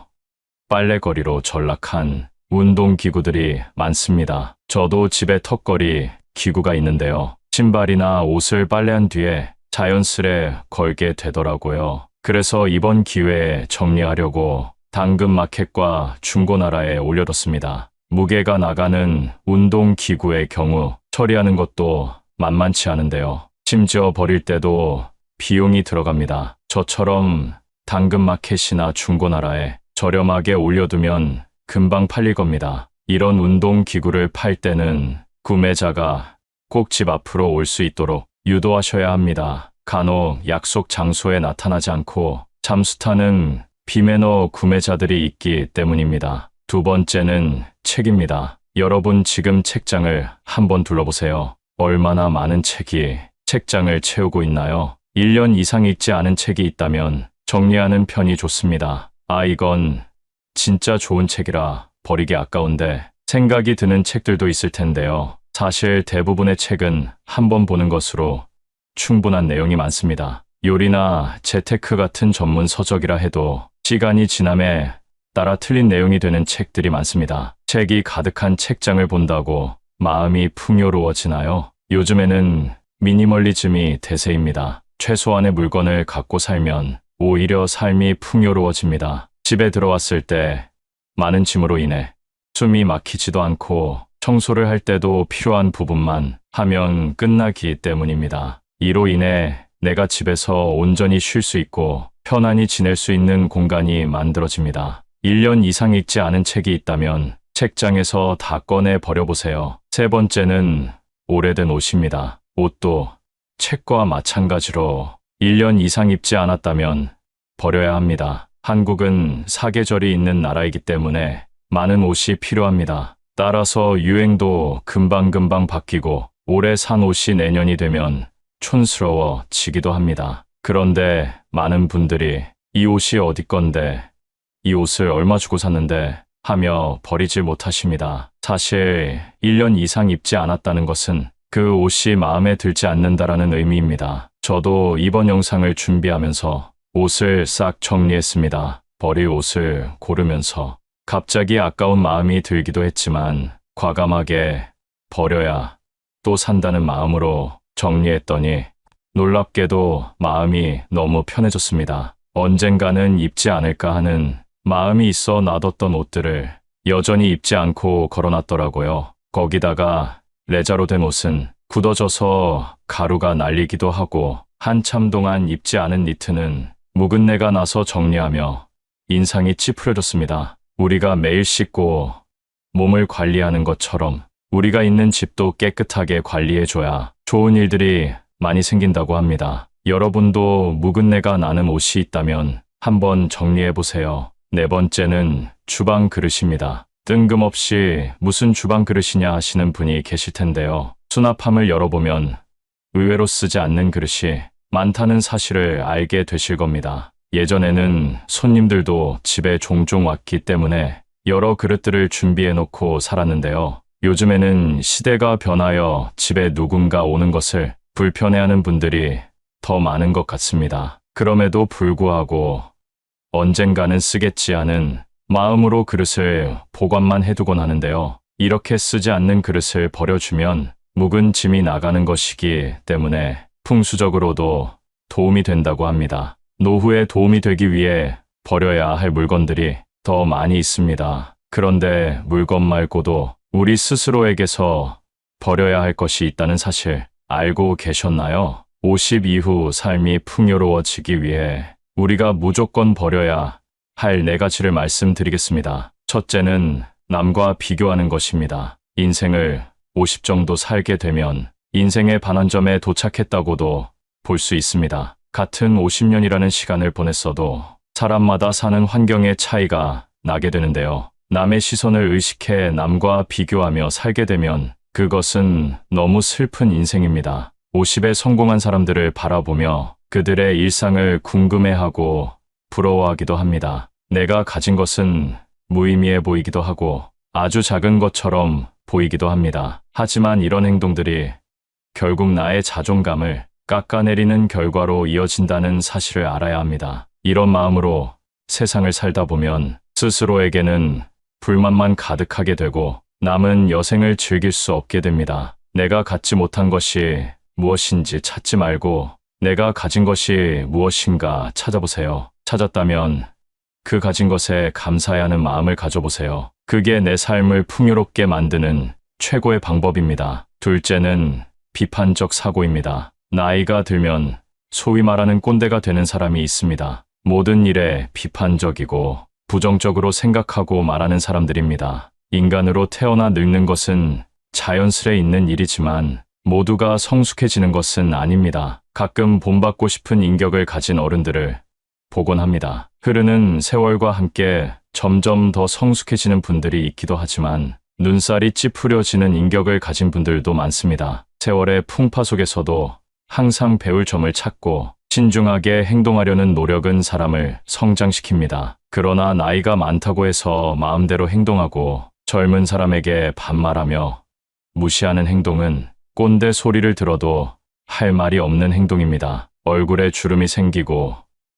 빨래거리로 전락한 운동기구들이 많습니다. 저도 집에 턱걸이 기구가 있는데요. 신발이나 옷을 빨래한 뒤에 자연스레 걸게 되더라고요. 그래서 이번 기회에 정리하려고 당근마켓과 중고나라에 올려뒀습니다. 무게가 나가는 운동기구의 경우 처리하는 것도 만만치 않은데요. 심지어 버릴 때도 비용이 들어갑니다. 저처럼 당근마켓이나 중고나라에 저렴하게 올려두면 금방 팔릴 겁니다. 이런 운동기구를 팔 때는 구매자가 꼭 집 앞으로 올 수 있도록 유도하셔야 합니다. 간혹 약속 장소에 나타나지 않고 잠수 타는 비매너 구매자들이 있기 때문입니다. 두 번째는 책입니다. 여러분 지금 책장을 한번 둘러보세요. 얼마나 많은 책이 책장을 채우고 있나요? 1년 이상 읽지 않은 책이 있다면 정리하는 편이 좋습니다. 이건 진짜 좋은 책이라 버리기 아까운데 생각이 드는 책들도 있을 텐데요. 사실 대부분의 책은 한 번 보는 것으로 충분한 내용이 많습니다. 요리나 재테크 같은 전문 서적이라 해도 시간이 지남에 따라 틀린 내용이 되는 책들이 많습니다. 책이 가득한 책장을 본다고 마음이 풍요로워지나요? 요즘에는 미니멀리즘이 대세입니다. 최소한의 물건을 갖고 살면 오히려 삶이 풍요로워집니다. 집에 들어왔을 때 많은 짐으로 인해 숨이 막히지도 않고 청소를 할 때도 필요한 부분만 하면 끝나기 때문입니다. 이로 인해 내가 집에서 온전히 쉴 수 있고 편안히 지낼 수 있는 공간이 만들어집니다. 1년 이상 읽지 않은 책이 있다면 책장에서 다 꺼내 버려보세요. 세 번째는 오래된 옷입니다. 옷도 책과 마찬가지로 1년 이상 입지 않았다면 버려야 합니다. 한국은 사계절이 있는 나라이기 때문에 많은 옷이 필요합니다. 따라서 유행도 금방금방 바뀌고 올해 산 옷이 내년이 되면 촌스러워지기도 합니다. 그런데 많은 분들이 이 옷이 어디 건데, 이 옷을 얼마 주고 샀는데 하며 버리지 못하십니다. 사실 1년 이상 입지 않았다는 것은 그 옷이 마음에 들지 않는다라는 의미입니다. 저도 이번 영상을 준비하면서 옷을 싹 정리했습니다. 버릴 옷을 고르면서 갑자기 아까운 마음이 들기도 했지만 과감하게 버려야 또 산다는 마음으로 정리했더니 놀랍게도 마음이 너무 편해졌습니다. 언젠가는 입지 않을까 하는 마음이 있어 놔뒀던 옷들을 여전히 입지 않고 걸어놨더라고요. 거기다가 레자로 된 옷은 굳어져서 가루가 날리기도 하고 한참 동안 입지 않은 니트는 묵은내가 나서 정리하며 인상이 찌푸려졌습니다. 우리가 매일 씻고 몸을 관리하는 것처럼 우리가 있는 집도 깨끗하게 관리해줘야 좋은 일들이 많이 생긴다고 합니다. 여러분도 묵은내가 나는 옷이 있다면 한번 정리해보세요. 네 번째는 주방 그릇입니다. 뜬금없이 무슨 주방 그릇이냐 하시는 분이 계실 텐데요. 수납함을 열어보면 의외로 쓰지 않는 그릇이 많다는 사실을 알게 되실 겁니다. 예전에는 손님들도 집에 종종 왔기 때문에 여러 그릇들을 준비해놓고 살았는데요. 요즘에는 시대가 변하여 집에 누군가 오는 것을 불편해하는 분들이 더 많은 것 같습니다. 그럼에도 불구하고 언젠가는 쓰겠지 하는 마음으로 그릇을 보관만 해두곤 하는데요. 이렇게 쓰지 않는 그릇을 버려주면 묵은 짐이 나가는 것이기 때문에 풍수적으로도 도움이 된다고 합니다. 노후에 도움이 되기 위해 버려야 할 물건들이 더 많이 있습니다. 그런데 물건 말고도 우리 스스로에게서 버려야 할 것이 있다는 사실 알고 계셨나요? 50 이후 삶이 풍요로워지기 위해 우리가 무조건 버려야 할 4가지를 말씀드리겠습니다. 첫째는 남과 비교하는 것입니다. 인생을 50 정도 살게 되면 인생의 반환점에 도착했다고도 볼 수 있습니다. 같은 50년이라는 시간을 보냈어도 사람마다 사는 환경의 차이가 나게 되는데요. 남의 시선을 의식해 남과 비교하며 살게 되면 그것은 너무 슬픈 인생입니다. 50에 성공한 사람들을 바라보며 그들의 일상을 궁금해하고 부러워하기도 합니다. 내가 가진 것은 무의미해 보이기도 하고 아주 작은 것처럼 보이기도 합니다. 하지만 이런 행동들이 결국 나의 자존감을 깎아내리는 결과로 이어진다는 사실을 알아야 합니다. 이런 마음으로 세상을 살다 보면 스스로에게는 불만만 가득하게 되고 남은 여생을 즐길 수 없게 됩니다. 내가 갖지 못한 것이 무엇인지 찾지 말고 내가 가진 것이 무엇인가 찾아보세요. 찾았다면 그 가진 것에 감사해야 하는 마음을 가져보세요. 그게 내 삶을 풍요롭게 만드는 최고의 방법입니다. 둘째는 비판적 사고입니다. 나이가 들면 소위 말하는 꼰대가 되는 사람이 있습니다. 모든 일에 비판적이고 부정적으로 생각하고 말하는 사람들입니다. 인간으로 태어나 늙는 것은 자연스레 있는 일이지만 모두가 성숙해지는 것은 아닙니다. 가끔 본받고 싶은 인격을 가진 어른들을 보곤 합니다. 흐르는 세월과 함께 점점 더 성숙해지는 분들이 있기도 하지만 눈살이 찌푸려지는 인격을 가진 분들도 많습니다. 세월의 풍파 속에서도 항상 배울 점을 찾고 신중하게 행동하려는 노력은 사람을 성장시킵니다. 그러나 나이가 많다고 해서 마음대로 행동하고 젊은 사람에게 반말하며 무시하는 행동은 꼰대 소리를 들어도 할 말이 없는 행동입니다. 얼굴에 주름이 생기고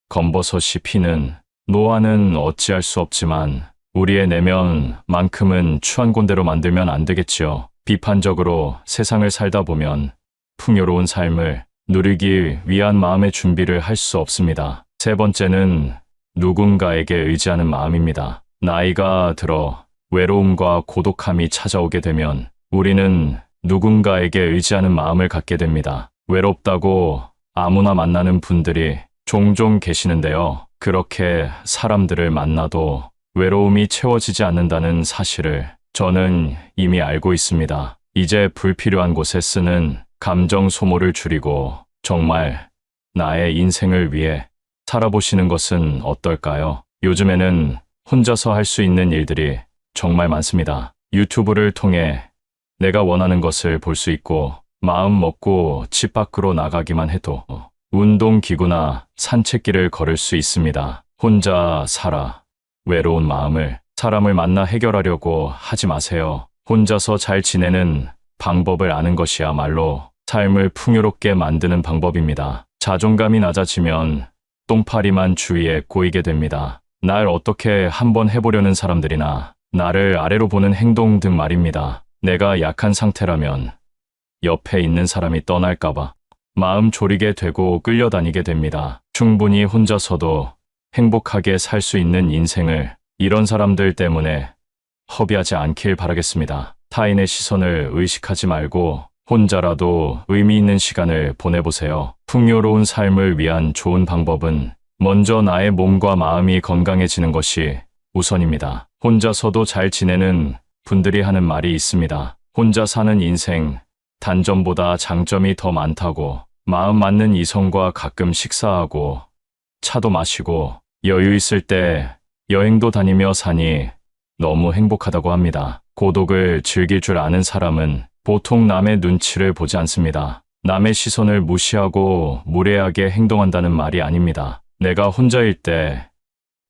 검버섯이 피는 노화는 어찌할 수 없지만 우리의 내면만큼은 추한 꼰대로 만들면 안 되겠지요. 비판적으로 세상을 살다 보면 풍요로운 삶을 누리기 위한 마음의 준비를 할 수 없습니다. 세 번째는 누군가에게 의지하는 마음입니다. 나이가 들어 외로움과 고독함이 찾아오게 되면 우리는 누군가에게 의지하는 마음을 갖게 됩니다. 외롭다고 아무나 만나는 분들이 종종 계시는데요. 그렇게 사람들을 만나도 외로움이 채워지지 않는다는 사실을 저는 이미 알고 있습니다. 이제 불필요한 곳에 쓰는 감정 소모를 줄이고 정말 나의 인생을 위해 살아보시는 것은 어떨까요? 요즘에는 혼자서 할 수 있는 일들이 정말 많습니다. 유튜브를 통해 내가 원하는 것을 볼 수 있고 마음 먹고 집 밖으로 나가기만 해도 운동기구나 산책길을 걸을 수 있습니다. 혼자 살아 외로운 마음을 사람을 만나 해결하려고 하지 마세요. 혼자서 잘 지내는 방법을 아는 것이야말로 삶을 풍요롭게 만드는 방법입니다. 자존감이 낮아지면 똥파리만 주위에 꼬이게 됩니다. 날 어떻게 한번 해보려는 사람들이나 나를 아래로 보는 행동 등 말입니다. 내가 약한 상태라면 옆에 있는 사람이 떠날까봐 마음 졸이게 되고 끌려다니게 됩니다. 충분히 혼자서도 행복하게 살 수 있는 인생을 이런 사람들 때문에 허비하지 않길 바라겠습니다. 타인의 시선을 의식하지 말고 혼자라도 의미 있는 시간을 보내보세요. 풍요로운 삶을 위한 좋은 방법은 먼저 나의 몸과 마음이 건강해지는 것이 우선입니다. 혼자서도 잘 지내는 분들이 하는 말이 있습니다. 혼자 사는 인생, 단점보다 장점이 더 많다고. 마음 맞는 이성과 가끔 식사하고 차도 마시고 여유 있을 때 여행도 다니며 사니 너무 행복하다고 합니다. 고독을 즐길 줄 아는 사람은 보통 남의 눈치를 보지 않습니다. 남의 시선을 무시하고 무례하게 행동한다는 말이 아닙니다. 내가 혼자일 때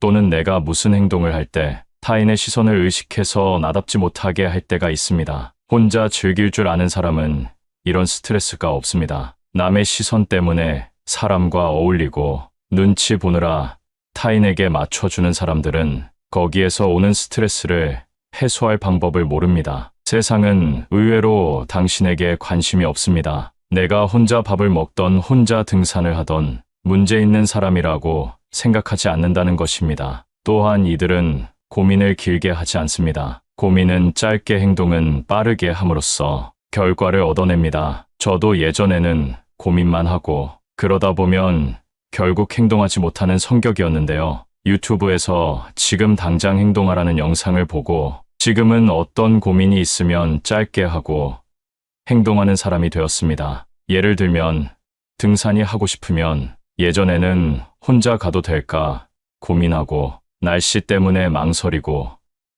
또는 내가 무슨 행동을 할 때 타인의 시선을 의식해서 나답지 못하게 할 때가 있습니다. 혼자 즐길 줄 아는 사람은 이런 스트레스가 없습니다. 남의 시선 때문에 사람과 어울리고 눈치 보느라 타인에게 맞춰주는 사람들은 거기에서 오는 스트레스를 해소할 방법을 모릅니다. 세상은 의외로 당신에게 관심이 없습니다. 내가 혼자 밥을 먹던 혼자 등산을 하던 문제 있는 사람이라고 생각하지 않는다는 것입니다. 또한 이들은 고민을 길게 하지 않습니다. 고민은 짧게 행동은 빠르게 함으로써 결과를 얻어냅니다. 저도 예전에는 고민만 하고 그러다 보면 결국 행동하지 못하는 성격이었는데요. 유튜브에서 지금 당장 행동하라는 영상을 보고 지금은 어떤 고민이 있으면 짧게 하고 행동하는 사람이 되었습니다. 예를 들면 등산이 하고 싶으면 예전에는 혼자 가도 될까 고민하고 날씨 때문에 망설이고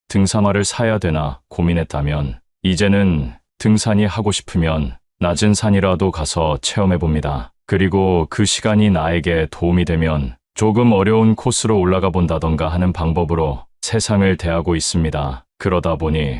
등산화를 사야 되나 고민했다면 이제는 등산이 하고 싶으면 낮은 산이라도 가서 체험해 봅니다. 그리고 그 시간이 나에게 도움이 되면 조금 어려운 코스로 올라가 본다던가 하는 방법으로 세상을 대하고 있습니다. 그러다 보니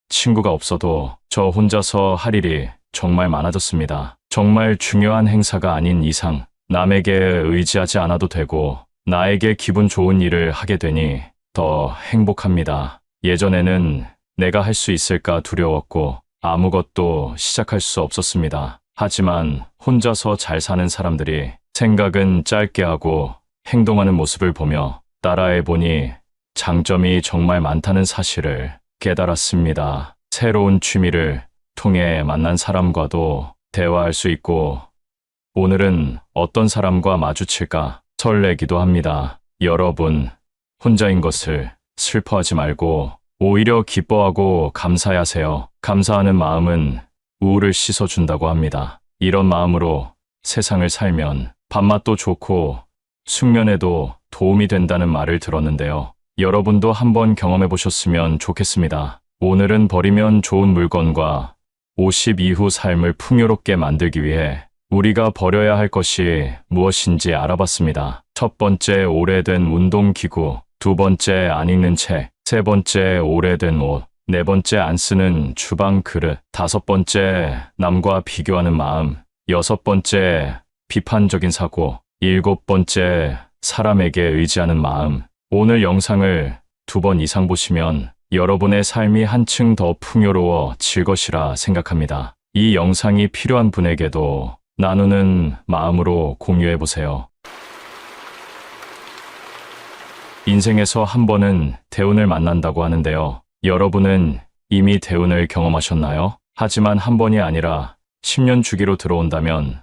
친구가 없어도 저 혼자서 할 일이 정말 많아졌습니다. 정말 중요한 행사가 아닌 이상 남에게 의지하지 않아도 되고 나에게 기분 좋은 일을 하게 되니 더 행복합니다. 예전에는 내가 할 수 있을까 두려웠고 아무것도 시작할 수 없었습니다. 하지만 혼자서 잘 사는 사람들이 생각은 짧게 하고 행동하는 모습을 보며 따라해보니 장점이 정말 많다는 사실을 깨달았습니다. 새로운 취미를 통해 만난 사람과도 대화할 수 있고 오늘은 어떤 사람과 마주칠까 설레기도 합니다. 여러분, 혼자인 것을 슬퍼하지 말고 오히려 기뻐하고 감사하세요. 감사하는 마음은 우울을 씻어준다고 합니다. 이런 마음으로 세상을 살면 밥맛도 좋고 숙면에도 도움이 된다는 말을 들었는데요. 여러분도 한번 경험해 보셨으면 좋겠습니다. 오늘은 버리면 좋은 물건과 50 이후 삶을 풍요롭게 만들기 위해 우리가 버려야 할 것이 무엇인지 알아봤습니다. 첫 번째, 오래된 운동기구. 두 번째, 안 읽는 책. 세 번째, 오래된 옷. 네 번째, 안 쓰는 주방 그릇. 다섯 번째, 남과 비교하는 마음. 여섯 번째, 비판적인 사고. 일곱 번째, 사람에게 의지하는 마음. 오늘 영상을 2번 이상 보시면 여러분의 삶이 한층 더 풍요로워질 것이라 생각합니다. 이 영상이 필요한 분에게도 나누는 마음으로 공유해 보세요. 인생에서 한 번은 대운을 만난다고 하는데요. 여러분은 이미 대운을 경험하셨나요? 하지만 한 번이 아니라 10년 주기로 들어온다면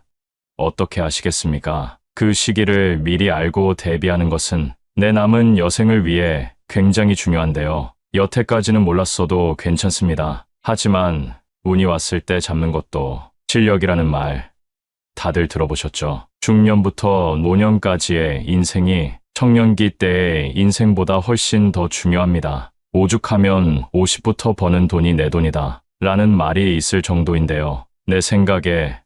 어떻게 하시겠습니까? 그 시기를 미리 알고 대비하는 것은 내 남은 여생을 위해 굉장히 중요한데요. 여태까지는 몰랐어도 괜찮습니다. 하지만 운이 왔을 때 잡는 것도 실력이라는 말 다들 들어보셨죠? 중년부터 노년까지의 인생이 청년기 때의 인생보다 훨씬 더 중요합니다. 오죽하면 50부터 버는 돈이 내 돈이다 라는 말이 있을 정도인데요. 내 생각에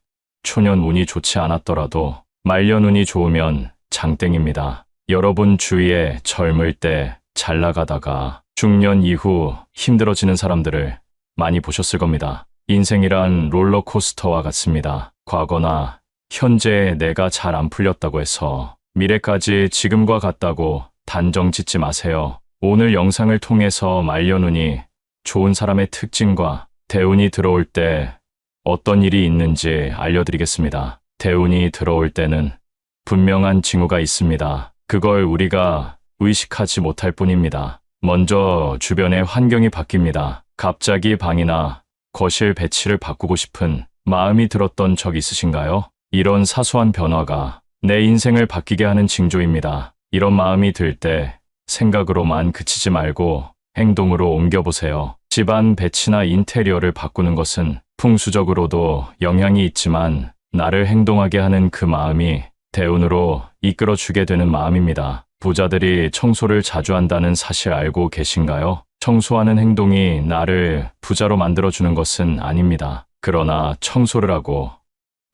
초년 운이 좋지 않았더라도 말년 운이 좋으면 장땡입니다. 여러분 주위에 젊을 때 잘 나가다가 중년 이후 힘들어지는 사람들을 많이 보셨을 겁니다. 인생이란 롤러코스터와 같습니다. 과거나 현재의 내가 잘 안 풀렸다고 해서 미래까지 지금과 같다고 단정 짓지 마세요. 오늘 영상을 통해서 말년운이 좋은 사람의 특징과 대운이 들어올 때 어떤 일이 있는지 알려드리겠습니다. 대운이 들어올 때는 분명한 징후가 있습니다. 그걸 우리가 의식하지 못할 뿐입니다. 먼저 주변의 환경이 바뀝니다. 갑자기 방이나 거실 배치를 바꾸고 싶은 마음이 들었던 적 있으신가요? 이런 사소한 변화가 내 인생을 바뀌게 하는 징조입니다. 이런 마음이 들 때 생각으로만 그치지 말고 행동으로 옮겨보세요. 집안 배치나 인테리어를 바꾸는 것은 풍수적으로도 영향이 있지만 나를 행동하게 하는 그 마음이 대운으로 이끌어주게 되는 마음입니다. 부자들이 청소를 자주 한다는 사실 알고 계신가요? 청소하는 행동이 나를 부자로 만들어주는 것은 아닙니다. 그러나 청소를 하고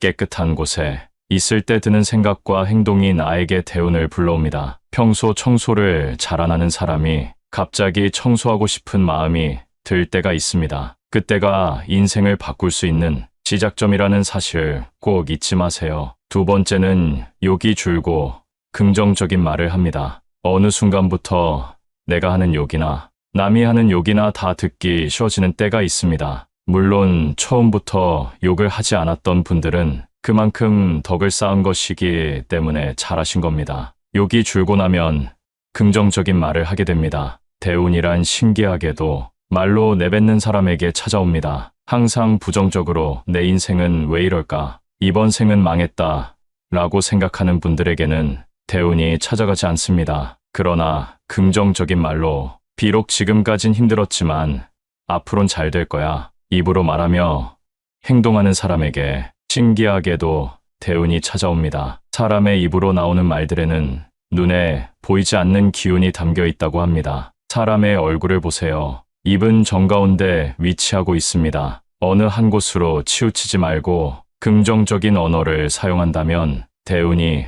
깨끗한 곳에 있을 때 드는 생각과 행동이 나에게 대운을 불러옵니다. 평소 청소를 잘 안 하는 사람이 갑자기 청소하고 싶은 마음이 들 때가 있습니다. 그때가 인생을 바꿀 수 있는 시작점이라는 사실 꼭 잊지 마세요. 두 번째는 욕이 줄고 긍정적인 말을 합니다. 어느 순간부터 내가 하는 욕이나 남이 하는 욕이나 다 듣기 쉬워지는 때가 있습니다. 물론 처음부터 욕을 하지 않았던 분들은 그만큼 덕을 쌓은 것이기 때문에 잘하신 겁니다. 욕이 줄고 나면 긍정적인 말을 하게 됩니다. 대운이란 신기하게도 말로 내뱉는 사람에게 찾아옵니다. 항상 부정적으로 내 인생은 왜 이럴까? 이번 생은 망했다 라고 생각하는 분들에게는 대운이 찾아가지 않습니다. 그러나 긍정적인 말로 비록 지금까진 힘들었지만 앞으론 잘 될 거야 입으로 말하며 행동하는 사람에게 신기하게도 대운이 찾아옵니다. 사람의 입으로 나오는 말들에는 눈에 보이지 않는 기운이 담겨 있다고 합니다. 사람의 얼굴을 보세요. 입은 정가운데 위치하고 있습니다. 어느 한 곳으로 치우치지 말고 긍정적인 언어를 사용한다면 대운이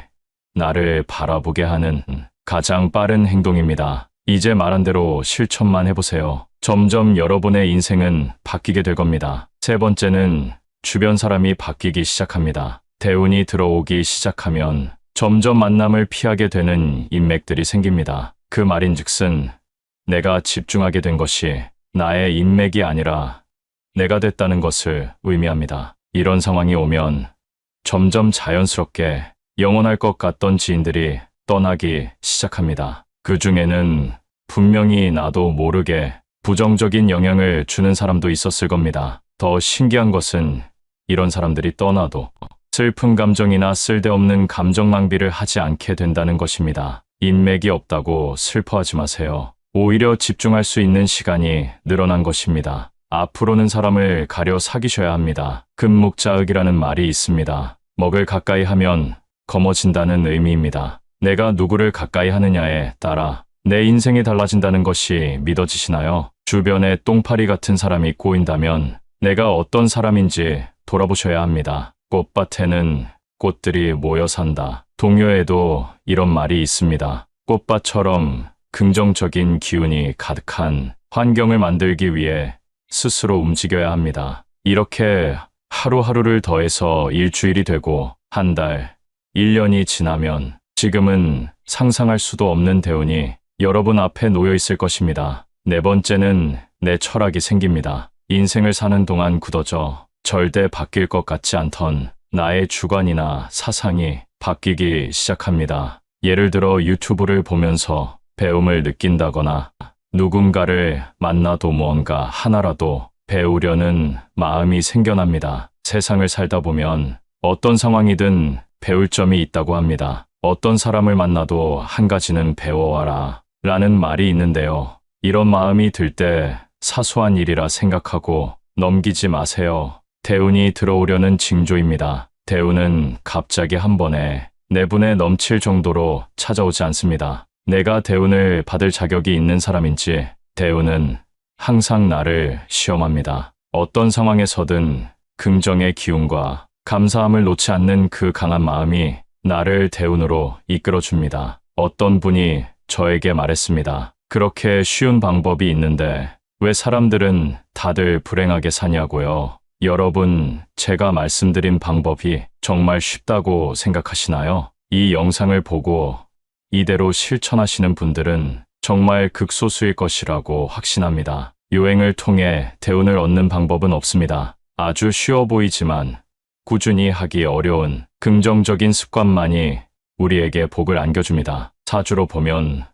나를 바라보게 하는 가장 빠른 행동입니다. 이제 말한 대로 실천만 해보세요. 점점 여러분의 인생은 바뀌게 될 겁니다. 세 번째는 주변 사람이 바뀌기 시작합니다. 대운이 들어오기 시작하면 점점 만남을 피하게 되는 인맥들이 생깁니다. 그 말인즉슨 내가 집중하게 된 것이 나의 인맥이 아니라 내가 됐다는 것을 의미합니다. 이런 상황이 오면 점점 자연스럽게 영원할 것 같던 지인들이 떠나기 시작합니다. 그 중에는 분명히 나도 모르게 부정적인 영향을 주는 사람도 있었을 겁니다. 더 신기한 것은 이런 사람들이 떠나도 슬픈 감정이나 쓸데없는 감정 낭비를 하지 않게 된다는 것입니다. 인맥이 없다고 슬퍼하지 마세요. 오히려 집중할 수 있는 시간이 늘어난 것입니다. 앞으로는 사람을 가려 사귀셔야 합니다. 금묵자흑이라는 말이 있습니다. 먹을 가까이 하면 검어진다는 의미입니다. 내가 누구를 가까이 하느냐에 따라 내 인생이 달라진다는 것이 믿어지시나요? 주변에 똥파리 같은 사람이 꼬인다면 내가 어떤 사람인지 돌아보셔야 합니다. 꽃밭에는 꽃들이 모여 산다. 동요에도 이런 말이 있습니다. 꽃밭처럼 긍정적인 기운이 가득한 환경을 만들기 위해 스스로 움직여야 합니다. 이렇게 하루하루를 더해서 일주일이 되고 한 달, 1년이 지나면 지금은 상상할 수도 없는 대운이 여러분 앞에 놓여 있을 것입니다. 네 번째는 내 철학이 생깁니다. 인생을 사는 동안 굳어져 절대 바뀔 것 같지 않던 나의 주관이나 사상이 바뀌기 시작합니다. 예를 들어 유튜브를 보면서 배움을 느낀다거나 누군가를 만나도 무언가 하나라도 배우려는 마음이 생겨납니다. 세상을 살다 보면 어떤 상황이든 배울 점이 있다고 합니다. 어떤 사람을 만나도 한 가지는 배워와라 라는 말이 있는데요. 이런 마음이 들 때 사소한 일이라 생각하고 넘기지 마세요. 대운이 들어오려는 징조입니다. 대운은 갑자기 한 번에 내분에 넘칠 정도로 찾아오지 않습니다. 내가 대운을 받을 자격이 있는 사람인지 대운은 항상 나를 시험합니다. 어떤 상황에서든 긍정의 기운과 감사함을 놓지 않는 그 강한 마음이 나를 대운으로 이끌어줍니다. 어떤 분이 저에게 말했습니다. 그렇게 쉬운 방법이 있는데 왜 사람들은 다들 불행하게 사냐고요. 여러분, 제가 말씀드린 방법이 정말 쉽다고 생각하시나요? 이 영상을 보고 이대로 실천하시는 분들은 정말 극소수일 것이라고 확신합니다. 유행을 통해 대운을 얻는 방법은 없습니다. 아주 쉬워 보이지만 꾸준히 하기 어려운 긍정적인 습관만이 우리에게 복을 안겨줍니다. 사주로 보면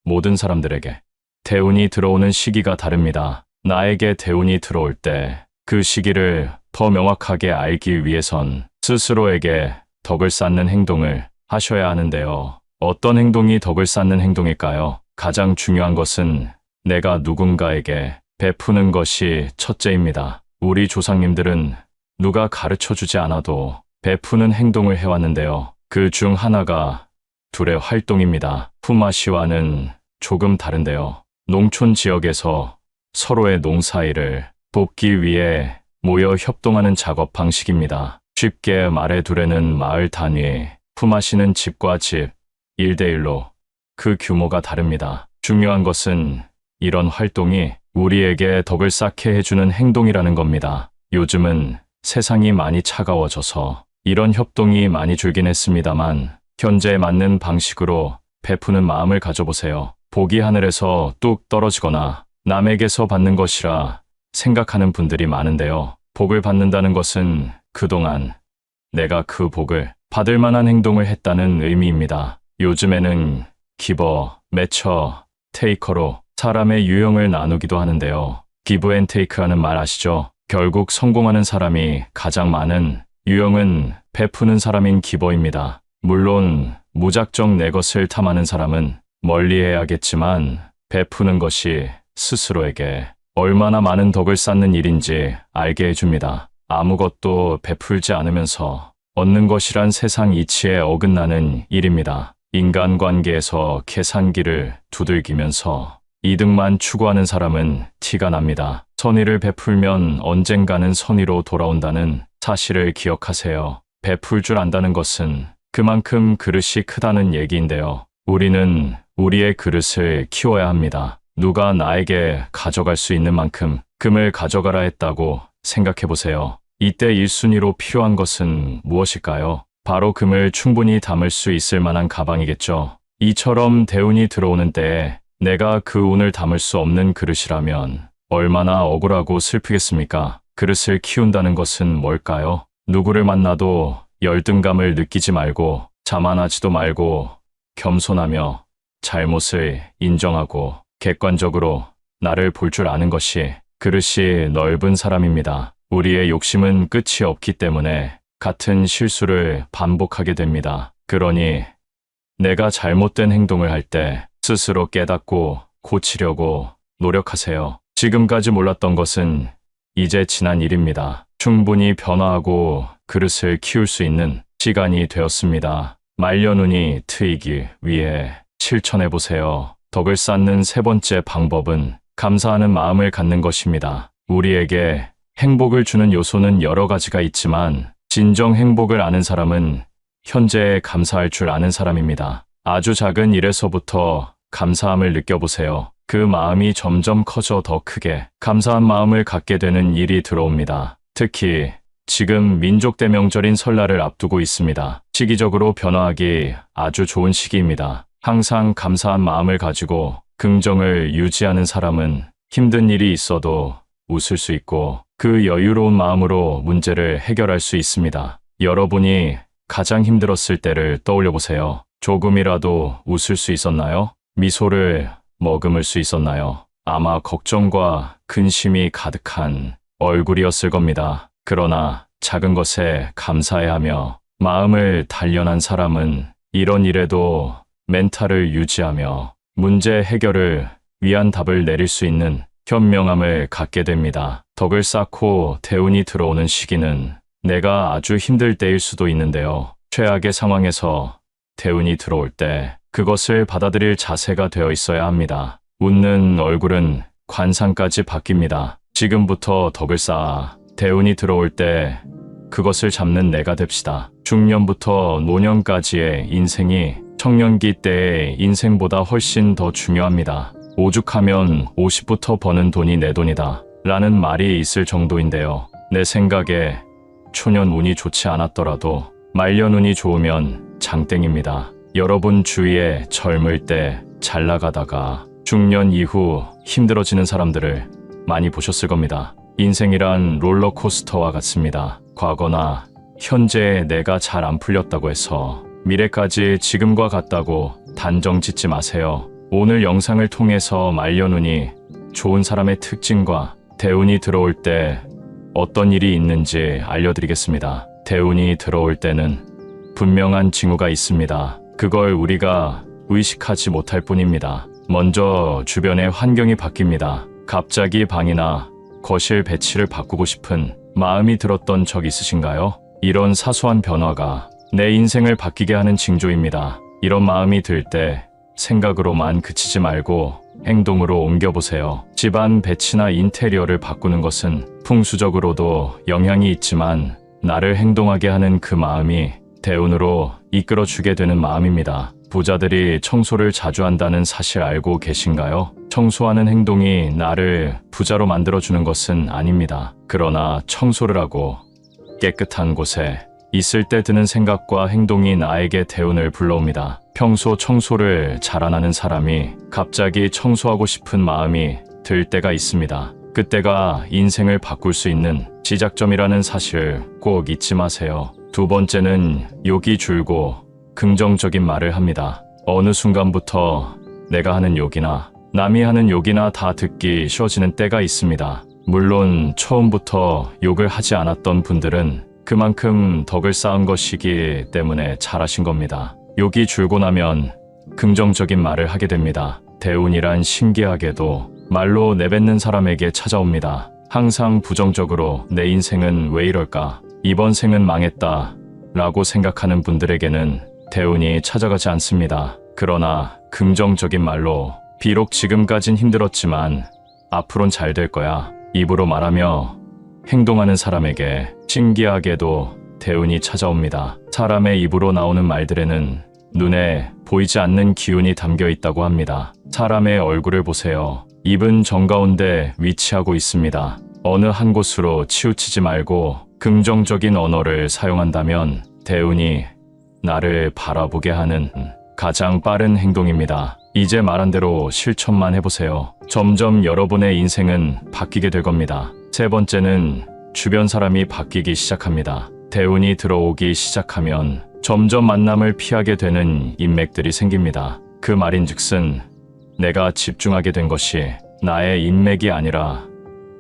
모든 사람들에게 대운이 들어오는 시기가 다릅니다. 나에게 대운이 들어올 때 그 시기를 더 명확하게 알기 위해선 스스로에게 덕을 쌓는 행동을 하셔야 하는데요. 어떤 행동이 덕을 쌓는 행동일까요? 가장 중요한 것은 내가 누군가에게 베푸는 것이 첫째입니다. 우리 조상님들은 누가 가르쳐주지 않아도 베푸는 행동을 해왔는데요. 그 중 하나가 둘의 활동입니다. 품앗이와는 조금 다른데요. 농촌 지역에서 서로의 농사일을 돕기 위해 모여 협동하는 작업 방식입니다. 쉽게 말해 둘에는 마을 단위, 품앗이는 집과 집, 1대1로 그 규모가 다릅니다. 중요한 것은 이런 활동이 우리에게 덕을 쌓게 해주는 행동이라는 겁니다. 요즘은 세상이 많이 차가워져서 이런 협동이 많이 줄긴 했습니다만 현재에 맞는 방식으로 베푸는 마음을 가져보세요. 복이 하늘에서 뚝 떨어지거나 남에게서 받는 것이라 생각하는 분들이 많은데요. 복을 받는다는 것은 그동안 내가 그 복을 받을 만한 행동을 했다는 의미입니다. 요즘에는 기버, 매처, 테이커로 사람의 유형을 나누기도 하는데요. 기브 앤 테이크라는 말 아시죠? 결국 성공하는 사람이 가장 많은 유형은 베푸는 사람인 기버입니다. 물론 무작정 내 것을 탐하는 사람은 멀리해야겠지만 베푸는 것이 스스로에게 얼마나 많은 덕을 쌓는 일인지 알게 해줍니다. 아무것도 베풀지 않으면서 얻는 것이란 세상 이치에 어긋나는 일입니다. 인간관계에서 계산기를 두들기면서 이득만 추구하는 사람은 티가 납니다. 선의를 베풀면 언젠가는 선의로 돌아온다는 사실을 기억하세요. 베풀 줄 안다는 것은 그만큼 그릇이 크다는 얘기인데요. 우리는 우리의 그릇을 키워야 합니다. 누가 나에게 가져갈 수 있는 만큼 금을 가져가라 했다고 생각해 보세요. 이때 1순위로 필요한 것은 무엇일까요? 바로 금을 충분히 담을 수 있을 만한 가방이겠죠. 이처럼 대운이 들어오는 때에 내가 그 운을 담을 수 없는 그릇이라면 얼마나 억울하고 슬프겠습니까? 그릇을 키운다는 것은 뭘까요? 누구를 만나도 열등감을 느끼지 말고 자만하지도 말고 겸손하며 잘못을 인정하고 객관적으로 나를 볼 줄 아는 것이 그릇이 넓은 사람입니다. 우리의 욕심은 끝이 없기 때문에 같은 실수를 반복하게 됩니다. 그러니 내가 잘못된 행동을 할 때 스스로 깨닫고 고치려고 노력하세요. 지금까지 몰랐던 것은 이제 지난 일입니다. 충분히 변화하고 그릇을 키울 수 있는 시간이 되었습니다. 말려눈이 트이기 위해 실천해보세요. 덕을 쌓는 세 번째 방법은 감사하는 마음을 갖는 것입니다. 우리에게 행복을 주는 요소는 여러 가지가 있지만 진정 행복을 아는 사람은 현재에 감사할 줄 아는 사람입니다. 아주 작은 일에서부터 감사함을 느껴보세요. 그 마음이 점점 커져 더 크게 감사한 마음을 갖게 되는 일이 들어옵니다. 특히 지금 민족 대명절인 설날을 앞두고 있습니다. 시기적으로 변화하기 아주 좋은 시기입니다. 항상 감사한 마음을 가지고 긍정을 유지하는 사람은 힘든 일이 있어도 웃을 수 있고 그 여유로운 마음으로 문제를 해결할 수 있습니다. 여러분이 가장 힘들었을 때를 떠올려 보세요. 조금이라도 웃을 수 있었나요? 미소를 머금을 수 있었나요? 아마 걱정과 근심이 가득한 얼굴이었을 겁니다. 그러나 작은 것에 감사해하며 마음을 단련한 사람은 이런 일에도 멘탈을 유지하며 문제 해결을 위한 답을 내릴 수 있는 현명함을 갖게 됩니다. 덕을 쌓고 대운이 들어오는 시기는 내가 아주 힘들 때일 수도 있는데요. 최악의 상황에서 대운이 들어올 때 그것을 받아들일 자세가 되어 있어야 합니다. 웃는 얼굴은 관상까지 바뀝니다. 지금부터 덕을 쌓아 대운이 들어올 때 그것을 잡는 내가 됩시다. 중년부터 노년까지의 인생이 청년기 때의 인생보다 훨씬 더 중요합니다. 오죽하면 50부터 버는 돈이 내 돈이다 라는 말이 있을 정도인데요. 내 생각에 초년 운이 좋지 않았더라도 말년 운이 좋으면 장땡입니다. 여러분 주위에 젊을 때 잘 나가다가 중년 이후 힘들어지는 사람들을 많이 보셨을 겁니다. 인생이란 롤러코스터와 같습니다. 과거나 현재의 내가 잘 안 풀렸다고 해서 미래까지 지금과 같다고 단정 짓지 마세요. 오늘 영상을 통해서 말년운이 좋은 사람의 특징과 대운이 들어올 때 어떤 일이 있는지 알려드리겠습니다. 대운이 들어올 때는 분명한 징후가 있습니다. 그걸 우리가 의식하지 못할 뿐입니다. 먼저 주변의 환경이 바뀝니다. 갑자기 방이나 거실 배치를 바꾸고 싶은 마음이 들었던 적 있으신가요? 이런 사소한 변화가 내 인생을 바뀌게 하는 징조입니다. 이런 마음이 들 때 생각으로만 그치지 말고 행동으로 옮겨보세요. 집안 배치나 인테리어를 바꾸는 것은 풍수적으로도 영향이 있지만 나를 행동하게 하는 그 마음이 대운으로 이끌어주게 되는 마음입니다. 부자들이 청소를 자주 한다는 사실 알고 계신가요? 청소하는 행동이 나를 부자로 만들어주는 것은 아닙니다. 그러나 청소를 하고 깨끗한 곳에 있을 때 드는 생각과 행동이 나에게 대운을 불러옵니다. 평소 청소를 잘 안 하는 사람이 갑자기 청소하고 싶은 마음이 들 때가 있습니다. 그때가 인생을 바꿀 수 있는 시작점이라는 사실 꼭 잊지 마세요. 두 번째는 욕이 줄고 긍정적인 말을 합니다. 어느 순간부터 내가 하는 욕이나 남이 하는 욕이나 다 듣기 쉬워지는 때가 있습니다. 물론 처음부터 욕을 하지 않았던 분들은 그만큼 덕을 쌓은 것이기 때문에 잘하신 겁니다. 욕이 줄고 나면 긍정적인 말을 하게 됩니다. 대운이란 신기하게도 말로 내뱉는 사람에게 찾아옵니다. 항상 부정적으로 내 인생은 왜 이럴까? 이번 생은 망했다 라고 생각하는 분들에게는 대운이 찾아가지 않습니다. 그러나 긍정적인 말로 비록 지금까진 힘들었지만 앞으론 잘 될 거야 입으로 말하며 행동하는 사람에게 신기하게도 대운이 찾아옵니다. 사람의 입으로 나오는 말들에는 눈에 보이지 않는 기운이 담겨 있다고 합니다. 사람의 얼굴을 보세요. 입은 정가운데 위치하고 있습니다. 어느 한 곳으로 치우치지 말고 긍정적인 언어를 사용한다면 대운이 나를 바라보게 하는 가장 빠른 행동입니다. 이제 말한 대로 실천만 해보세요. 점점 여러분의 인생은 바뀌게 될 겁니다. 세 번째는 주변 사람이 바뀌기 시작합니다. 대운이 들어오기 시작하면 점점 만남을 피하게 되는 인맥들이 생깁니다. 그 말인즉슨 내가 집중하게 된 것이 나의 인맥이 아니라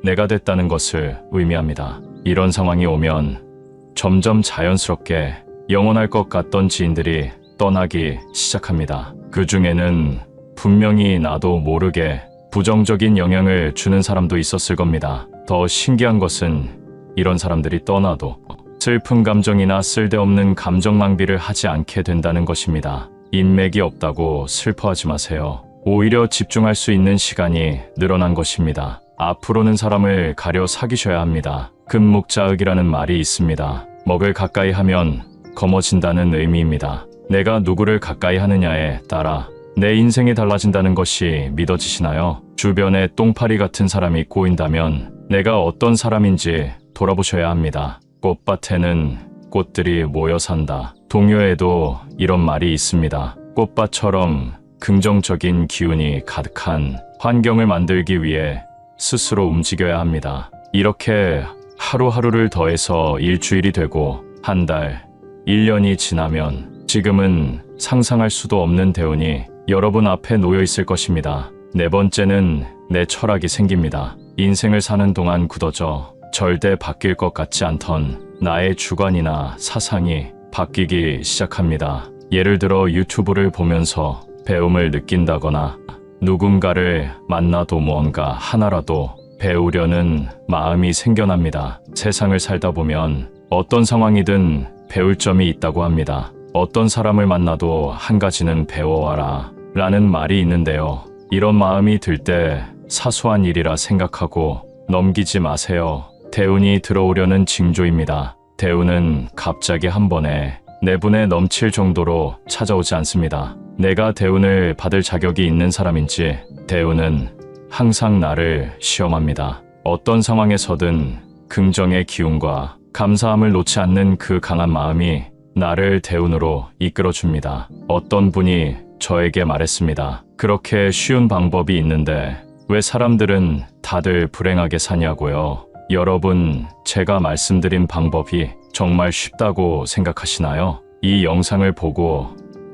내가 됐다는 것을 의미합니다. 이런 상황이 오면 점점 자연스럽게 영원할 것 같던 지인들이 떠나기 시작합니다. 그 중에는 분명히 나도 모르게 부정적인 영향을 주는 사람도 있었을 겁니다. 더 신기한 것은 이런 사람들이 떠나도 슬픈 감정이나 쓸데없는 감정 낭비를 하지 않게 된다는 것입니다. 인맥이 없다고 슬퍼하지 마세요. 오히려 집중할 수 있는 시간이 늘어난 것입니다. 앞으로는 사람을 가려 사귀셔야 합니다. 금묵자흑이라는 말이 있습니다. 먹을 가까이 하면 검어진다는 의미입니다. 내가 누구를 가까이 하느냐에 따라 내 인생이 달라진다는 것이 믿어지시나요? 주변에 똥파리 같은 사람이 꼬인다면 내가 어떤 사람인지 돌아보셔야 합니다. 꽃밭에는 꽃들이 모여 산다. 동요에도 이런 말이 있습니다. 꽃밭처럼 긍정적인 기운이 가득한 환경을 만들기 위해 스스로 움직여야 합니다. 이렇게 하루하루를 더해서 일주일이 되고 한 달, 1년이 지나면 지금은 상상할 수도 없는 대운이 여러분 앞에 놓여 있을 것입니다. 네 번째는 내 철학이 생깁니다. 인생을 사는 동안 굳어져 절대 바뀔 것 같지 않던 나의 주관이나 사상이 바뀌기 시작합니다. 예를 들어 유튜브를 보면서 배움을 느낀다거나 누군가를 만나도 무언가 하나라도 배우려는 마음이 생겨납니다. 세상을 살다 보면 어떤 상황이든 배울 점이 있다고 합니다. 어떤 사람을 만나도 한 가지는 배워와라 라는 말이 있는데요. 이런 마음이 들 때 사소한 일이라 생각하고 넘기지 마세요. 대운이 들어오려는 징조입니다. 대운은 갑자기 한 번에 내분에 넘칠 정도로 찾아오지 않습니다. 내가 대운을 받을 자격이 있는 사람인지 대운은 항상 나를 시험합니다. 어떤 상황에서든 긍정의 기운과 감사함을 놓지 않는 그 강한 마음이 나를 대운으로 이끌어줍니다. 어떤 분이 저에게 말했습니다. 그렇게 쉬운 방법이 있는데 왜 사람들은 다들 불행하게 사냐고요. 여러분, 제가 말씀드린 방법이 정말 쉽다고 생각하시나요? 이 영상을 보고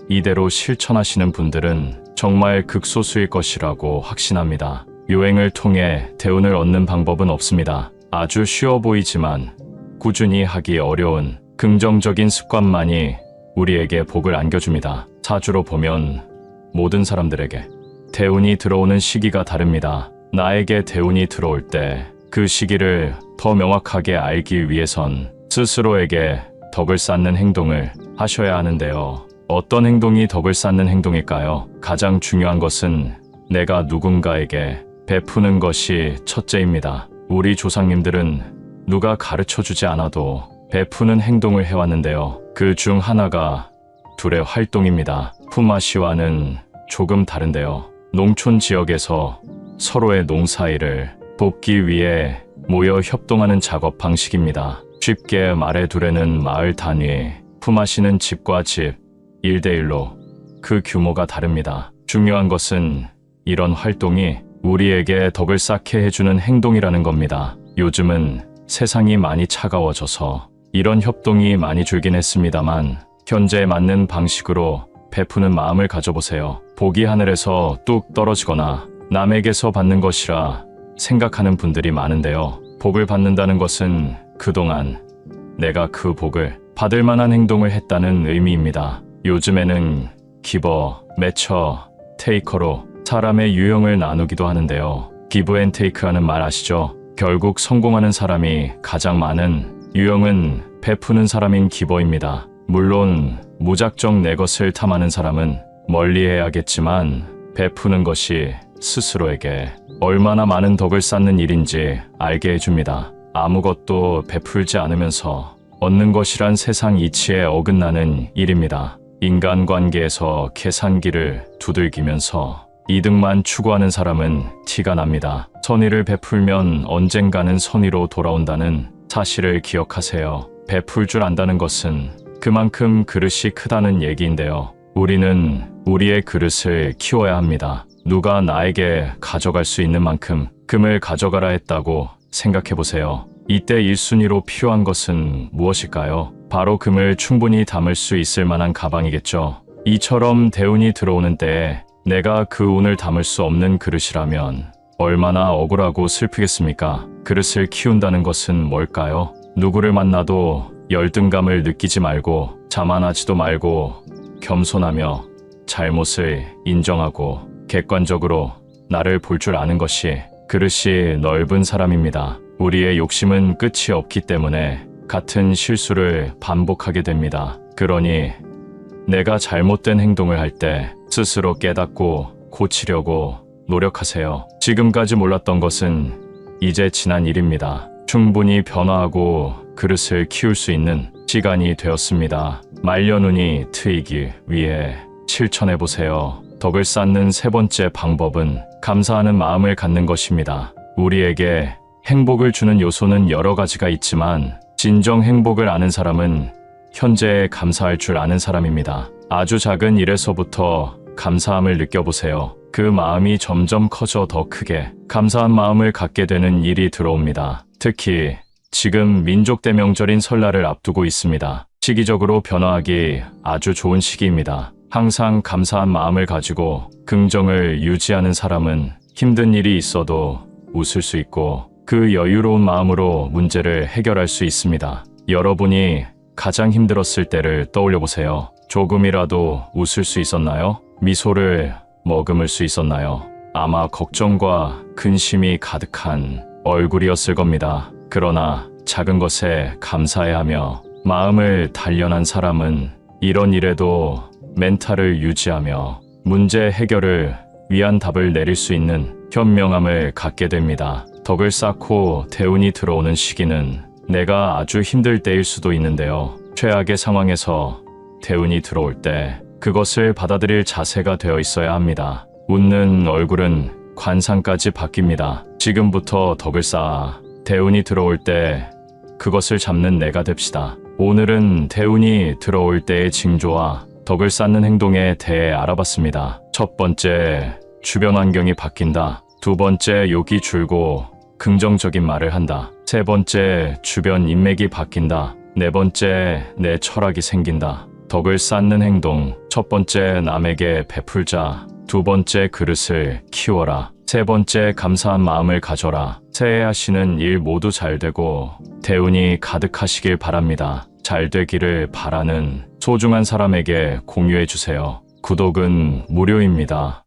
이대로 실천하시는 분들은 정말 극소수일 것이라고 확신합니다. 요행을 통해 대운을 얻는 방법은 없습니다. 아주 쉬워 보이지만 꾸준히 하기 어려운 긍정적인 습관만이 우리에게 복을 안겨줍니다. 사주로 보면 모든 사람들에게 대운이 들어오는 시기가 다릅니다. 나에게 대운이 들어올 때 그 시기를 더 명확하게 알기 위해선 스스로에게 덕을 쌓는 행동을 하셔야 하는데요. 어떤 행동이 덕을 쌓는 행동일까요? 가장 중요한 것은 내가 누군가에게 베푸는 것이 첫째입니다. 우리 조상님들은 누가 가르쳐주지 않아도 베푸는 행동을 해왔는데요. 그 중 하나가 둘의 활동입니다. 품앗이와는 조금 다른데요. 농촌 지역에서 서로의 농사일을 돕기 위해 모여 협동하는 작업 방식입니다. 쉽게 말해 둘에는 마을 단위, 품앗이는 집과 집, 1대1로 그 규모가 다릅니다. 중요한 것은 이런 활동이 우리에게 덕을 쌓게 해주는 행동이라는 겁니다. 요즘은 세상이 많이 차가워져서 이런 협동이 많이 줄긴 했습니다만 현재에 맞는 방식으로 베푸는 마음을 가져보세요. 복이 하늘에서 뚝 떨어지거나 남에게서 받는 것이라 생각하는 분들이 많은데요. 복을 받는다는 것은 그동안 내가 그 복을 받을 만한 행동을 했다는 의미입니다. 요즘에는 기버, 매처, 테이커로 사람의 유형을 나누기도 하는데요. 기브 앤 테이크라는 말 아시죠? 결국 성공하는 사람이 가장 많은 유형은 베푸는 사람인 기버입니다. 물론 무작정 내 것을 탐하는 사람은 멀리해야겠지만 베푸는 것이 스스로에게 얼마나 많은 덕을 쌓는 일인지 알게 해줍니다. 아무것도 베풀지 않으면서 얻는 것이란 세상 이치에 어긋나는 일입니다. 인간관계에서 계산기를 두들기면서 이득만 추구하는 사람은 티가 납니다. 선의를 베풀면 언젠가는 선의로 돌아온다는 사실을 기억하세요. 베풀 줄 안다는 것은 그만큼 그릇이 크다는 얘기인데요. 우리는 우리의 그릇을 키워야 합니다. 누가 나에게 가져갈 수 있는 만큼 금을 가져가라 했다고 생각해보세요. 이때 1순위로 필요한 것은 무엇일까요? 바로 금을 충분히 담을 수 있을 만한 가방이겠죠. 이처럼 대운이 들어오는 때에 내가 그 운을 담을 수 없는 그릇이라면 얼마나 억울하고 슬프겠습니까? 그릇을 키운다는 것은 뭘까요? 누구를 만나도 열등감을 느끼지 말고 자만하지도 말고 겸손하며 잘못을 인정하고 객관적으로 나를 볼 줄 아는 것이 그릇이 넓은 사람입니다. 우리의 욕심은 끝이 없기 때문에 같은 실수를 반복하게 됩니다. 그러니 내가 잘못된 행동을 할 때 스스로 깨닫고 고치려고 노력하세요. 지금까지 몰랐던 것은 이제 지난 일입니다. 충분히 변화하고 그릇을 키울 수 있는 시간이 되었습니다. 말려눈이 트이기 위해 실천해보세요. 덕을 쌓는 세 번째 방법은 감사하는 마음을 갖는 것입니다. 우리에게 행복을 주는 요소는 여러 가지가 있지만 진정 행복을 아는 사람은 현재에 감사할 줄 아는 사람입니다. 아주 작은 일에서부터 감사함을 느껴보세요. 그 마음이 점점 커져 더 크게 감사한 마음을 갖게 되는 일이 들어옵니다. 특히 지금 민족 대명절인 설날을 앞두고 있습니다. 시기적으로 변화하기 아주 좋은 시기입니다. 항상 감사한 마음을 가지고 긍정을 유지하는 사람은 힘든 일이 있어도 웃을 수 있고 그 여유로운 마음으로 문제를 해결할 수 있습니다. 여러분이 가장 힘들었을 때를 떠올려 보세요. 조금이라도 웃을 수 있었나요? 미소를 머금을 수 있었나요? 아마 걱정과 근심이 가득한 얼굴이었을 겁니다. 그러나 작은 것에 감사해하며 마음을 단련한 사람은 이런 일에도 멘탈을 유지하며 문제 해결을 위한 답을 내릴 수 있는 현명함을 갖게 됩니다. 덕을 쌓고 대운이 들어오는 시기는 내가 아주 힘들 때일 수도 있는데요. 최악의 상황에서 대운이 들어올 때 그것을 받아들일 자세가 되어 있어야 합니다. 웃는 얼굴은 관상까지 바뀝니다. 지금부터 덕을 쌓아 대운이 들어올 때 그것을 잡는 내가 됩시다. 오늘은 대운이 들어올 때의 징조와 덕을 쌓는 행동에 대해 알아봤습니다. 첫 번째, 주변 환경이 바뀐다. 두 번째, 욕이 줄고 긍정적인 말을 한다. 세 번째, 주변 인맥이 바뀐다. 네 번째, 내 철학이 생긴다. 덕을 쌓는 행동. 첫 번째, 남에게 베풀자. 두 번째, 그릇을 키워라. 세 번째, 감사한 마음을 가져라. 새해 하시는 일 모두 잘 되고 대운이 가득하시길 바랍니다. 잘 되기를 바라는 소중한 사람에게 공유해 주세요. 구독은 무료입니다.